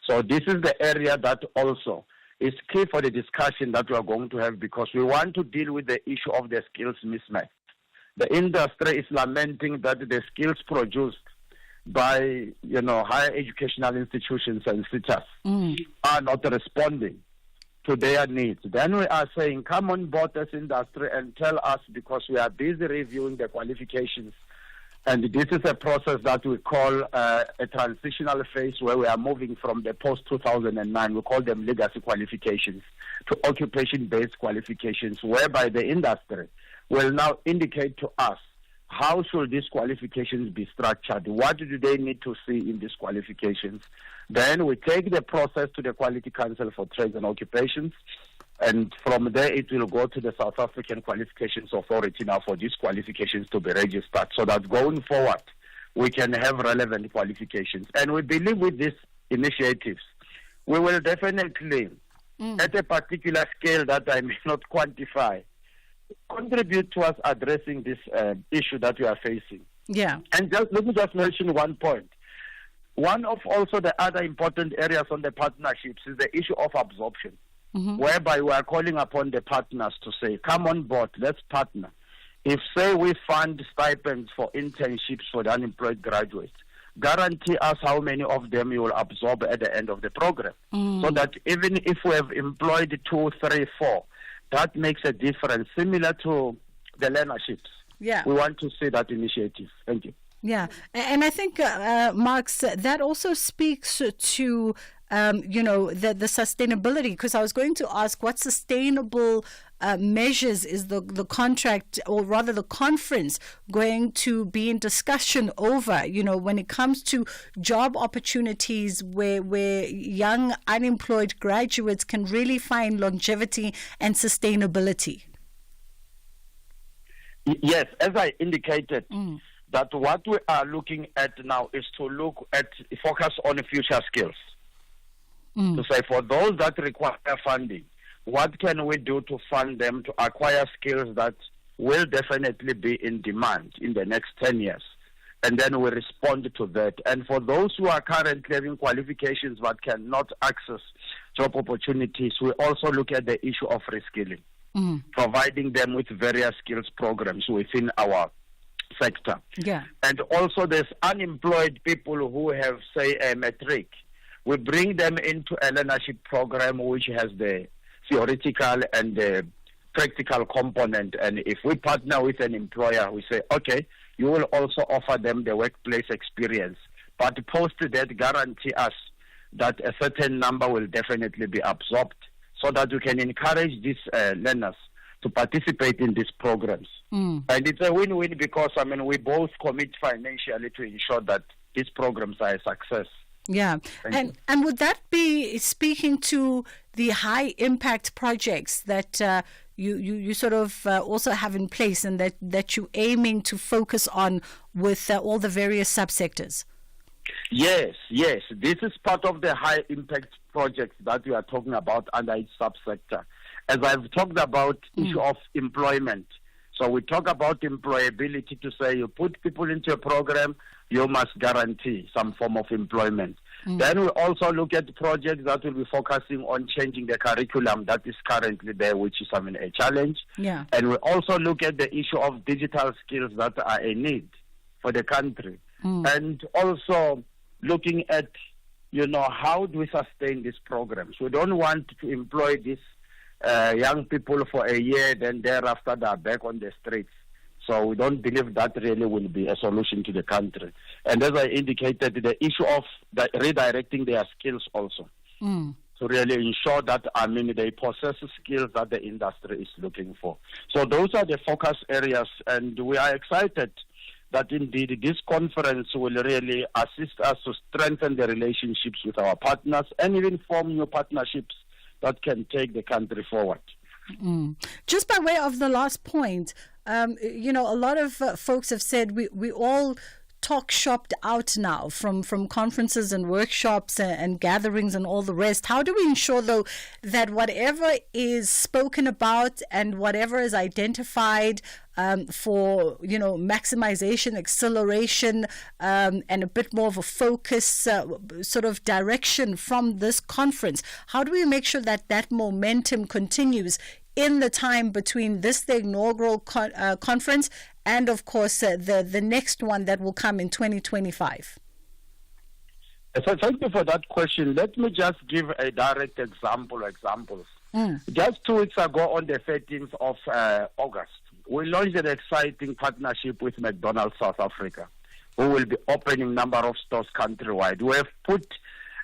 So this is the area that also is key for the discussion that we are going to have, because we want to deal with the issue of the skills mismatch. The industry is lamenting that the skills produced by higher educational institutions and SETAs are not responding to their needs. Then we are saying, come on board as industry and tell us, because we are busy reviewing the qualifications. And this is a process that we call a transitional phase, where we are moving from the post-2009, we call them legacy qualifications, to occupation-based qualifications, whereby the industry will now indicate to us how should these qualifications be structured, what do they need to see in these qualifications. Then we take the process to the Quality Council for Trades and Occupations, and from there it will go to the South African Qualifications Authority now for these qualifications to be registered, so that going forward we can have relevant qualifications. And we believe with these initiatives we will definitely, at a particular scale that I may not quantify, contribute towards addressing this issue that we are facing. Yeah. And let me just mention one point. One of also the other important areas on the partnerships is the issue of absorption, whereby we are calling upon the partners to say, come on board, let's partner. If, say, we fund stipends for internships for the unemployed graduates, guarantee us how many of them you will absorb at the end of the program, so that even if we have employed 2, 3, 4, that makes a difference, similar to the learnerships. Yeah. We want to see that initiative. Thank you. Yeah. And I think, Marx, that also speaks to, the sustainability, because I was going to ask what sustainable measures is the contract, or rather the conference, going to be in discussion over, when it comes to job opportunities where young unemployed graduates can really find longevity and sustainability. Yes, as I indicated, that what we are looking at now is to focus on future skills. To say, for those that require funding, what can we do to fund them to acquire skills that will definitely be in demand in the next 10 years? And then we respond to that. And for those who are currently having qualifications but cannot access job opportunities, we also look at the issue of reskilling, providing them with various skills programs within our sector. Yeah. And also there's unemployed people who have, say, a matric. We bring them into a learnership program which has the theoretical and the practical component. And if we partner with an employer, we say, okay, you will also offer them the workplace experience. But post that, guarantee us that a certain number will definitely be absorbed, so that we can encourage these learners to participate in these programs. And it's a win-win, because, we both commit financially to ensure that these programs are a success. Yeah. And would that be speaking to the high impact projects that you sort of also have in place and that you're aiming to focus on with all the various subsectors? Yes. This is part of the high impact projects that we are talking about under each subsector. As I've talked about issue of employment. So we talk about employability to say you put people into a program, you must guarantee some form of employment. Then we also look at projects that will be focusing on changing the curriculum that is currently there, which is a challenge. Yeah. And we also look at the issue of digital skills that are a need for the country. And also looking at, how do we sustain these programs? We don't want to employ these young people for a year, then thereafter they are back on the streets. So we don't believe that really will be a solution to the country. And as I indicated, the issue of redirecting their skills also to really ensure that, they possess skills that the industry is looking for. So those are the focus areas, and we are excited that indeed this conference will really assist us to strengthen the relationships with our partners and even form new partnerships that can take the country forward. Just by way of the last point, a lot of folks have said we all talk shopped out now from conferences and workshops and gatherings and all the rest. How do we ensure, though, that whatever is spoken about and whatever is identified for, maximization, acceleration, and a bit more of a focus sort of direction from this conference, how do we make sure that momentum continues in the time between the inaugural conference and, of course, the next one that will come in 2025? So thank you for that question. Let me just give a direct examples. Just 2 weeks ago, on the 13th of August, we launched an exciting partnership with McDonald's South Africa, who will be opening a number of stores countrywide. We have put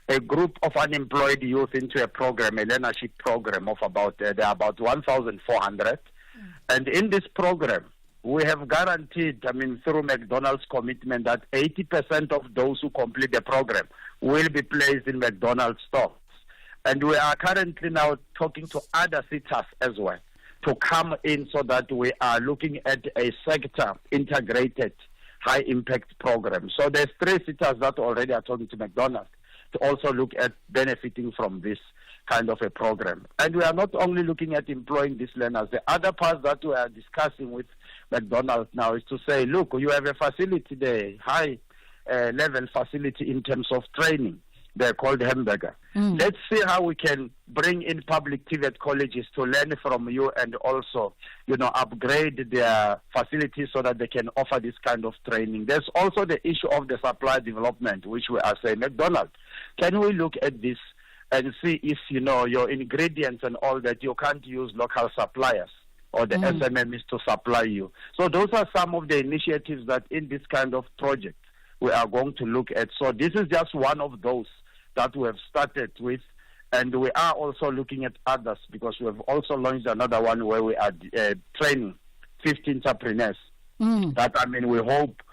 a group of unemployed youth into a program, a learnership program of there are about 1,400. And in this program, we have guaranteed, through McDonald's commitment, that 80% of those who complete the program will be placed in McDonald's stores. And we are currently now talking to other cities as well to come in so that we are looking at a sector integrated high impact program. So there's 3 cities that already are talking to McDonald's to also look at benefiting from this kind of a program. And we are not only looking at employing these learners. The other part that we are discussing with McDonald's now is to say, look, you have a facility there, high level facility in terms of training. They're called Hamburger. Let's see how we can bring in public TVET colleges to learn from you and also, upgrade their facilities so that they can offer this kind of training. There's also the issue of the supply development, which we are saying, McDonald's, can we look at this and see if, your ingredients and all that, you can't use local suppliers or the SMMs to supply you. So those are some of the initiatives that in this kind of project we are going to look at. So this is just one of those that we have started with, and we are also looking at others because we have also launched another one where we are training 50 entrepreneurs that, we hope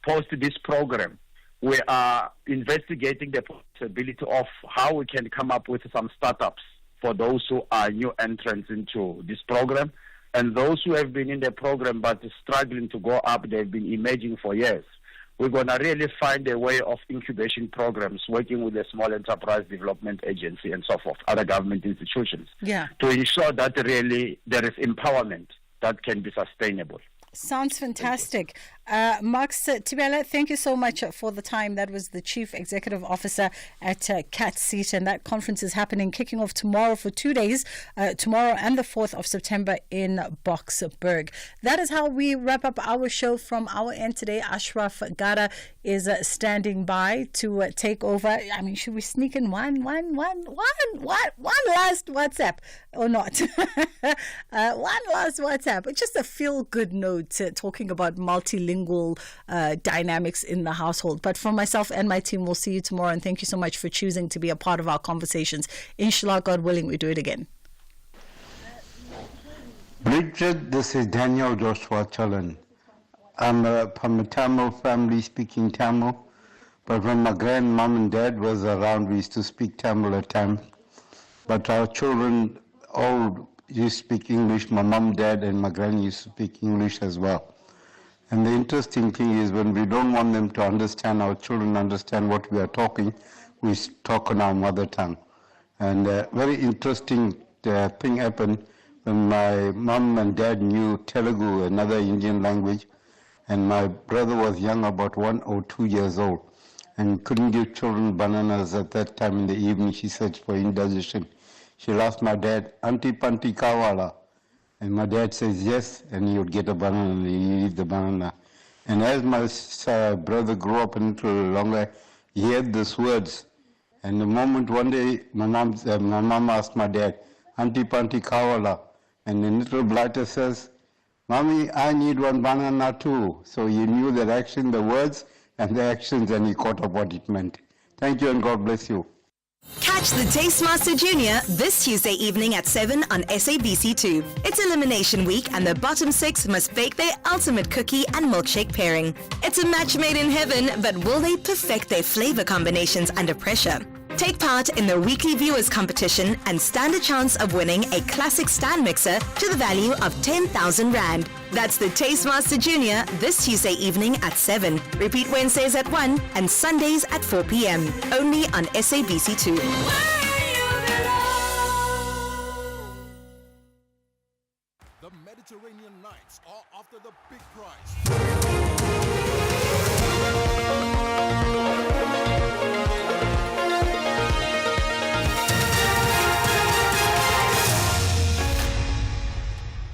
post this program, we are investigating the possibility of how we can come up with some startups for those who are new entrants into this program, and those who have been in the program but struggling to go up, they've been emerging for years. We're going to really find a way of incubation programs, working with the Small Enterprise Development Agency and so forth, other government institutions, to ensure that really there is empowerment that can be sustainable. Sounds fantastic. Max Tibela, thank you so much for the time. That was the Chief Executive Officer at CATSEAT, and that conference is happening, kicking off tomorrow for 2 days, tomorrow and the 4th of September in Boksburg. That is how we wrap up our show from our end today. Ashraf Gara is standing by to take over. Should we sneak in one last WhatsApp or not? One last WhatsApp. It's just a feel-good note talking about multilingual dynamics in the household. But for myself and my team, we'll see you tomorrow, and thank you so much for choosing to be a part of our conversations. Inshallah, God willing, we do it again. Bridget, this is Daniel Joshua Challen. I'm from a Tamil family speaking Tamil. But when my grandmom and dad was around, we used to speak Tamil at times. But our children all used to speak English. My mom, dad, and my granny used to speak English as well. And the interesting thing is when we don't want them to understand, our children understand what we are talking, we talk in our mother tongue. And a very interesting thing happened when my mom and dad knew Telugu, another Indian language, and my brother was young, about 1 or 2 years old, and couldn't give children bananas at that time in the evening. She said for indigestion. She'll ask my dad, "Auntie Panti Kawala?" And my dad says yes, and he would get a banana and he'd eat the banana. And as my brother grew up a little longer, he had these words. And the moment one day my mom asked my dad, "Auntie Panti Kawala?" And the little blighter says, "Mommy, I need one banana too." So he knew that action, the words and the actions, and he caught up what it meant. Thank you and God bless you. Catch the Tastemaster Junior this Tuesday evening at 7 on SABC2. It's Elimination Week and the bottom 6 must bake their ultimate cookie and milkshake pairing. It's a match made in heaven, but will they perfect their flavor combinations under pressure? Take part in the weekly viewers competition and stand a chance of winning a classic stand mixer to the value of 10,000 Rand. That's the Tastemaster Junior this Tuesday evening at 7. Repeat Wednesdays at 1 and Sundays at 4 p.m. Only on SABC2. The Mediterranean Nights are after the big prize.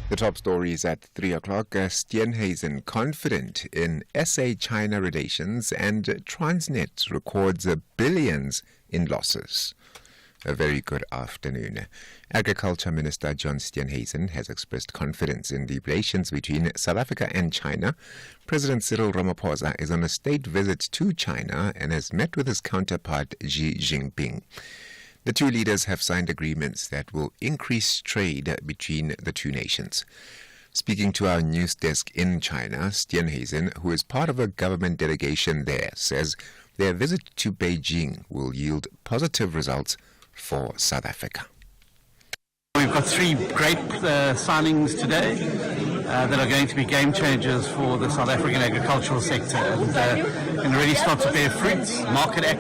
The top stories at 3 o'clock. Steenhuisen confident in SA-China relations and Transnet records billions in losses. A very good afternoon. Agriculture Minister John Steenhuisen has expressed confidence in the relations between South Africa and China. President Cyril Ramaphosa is on a state visit to China and has met with his counterpart Xi Jinping. The two leaders have signed agreements that will increase trade between the two nations. Speaking to our news desk in China, Steenhuisen, who is part of a government delegation there, says their visit to Beijing will yield positive results for South Africa. We've got 3 great signings today that are going to be game changers for the South African agricultural sector and already start to bear fruit. Market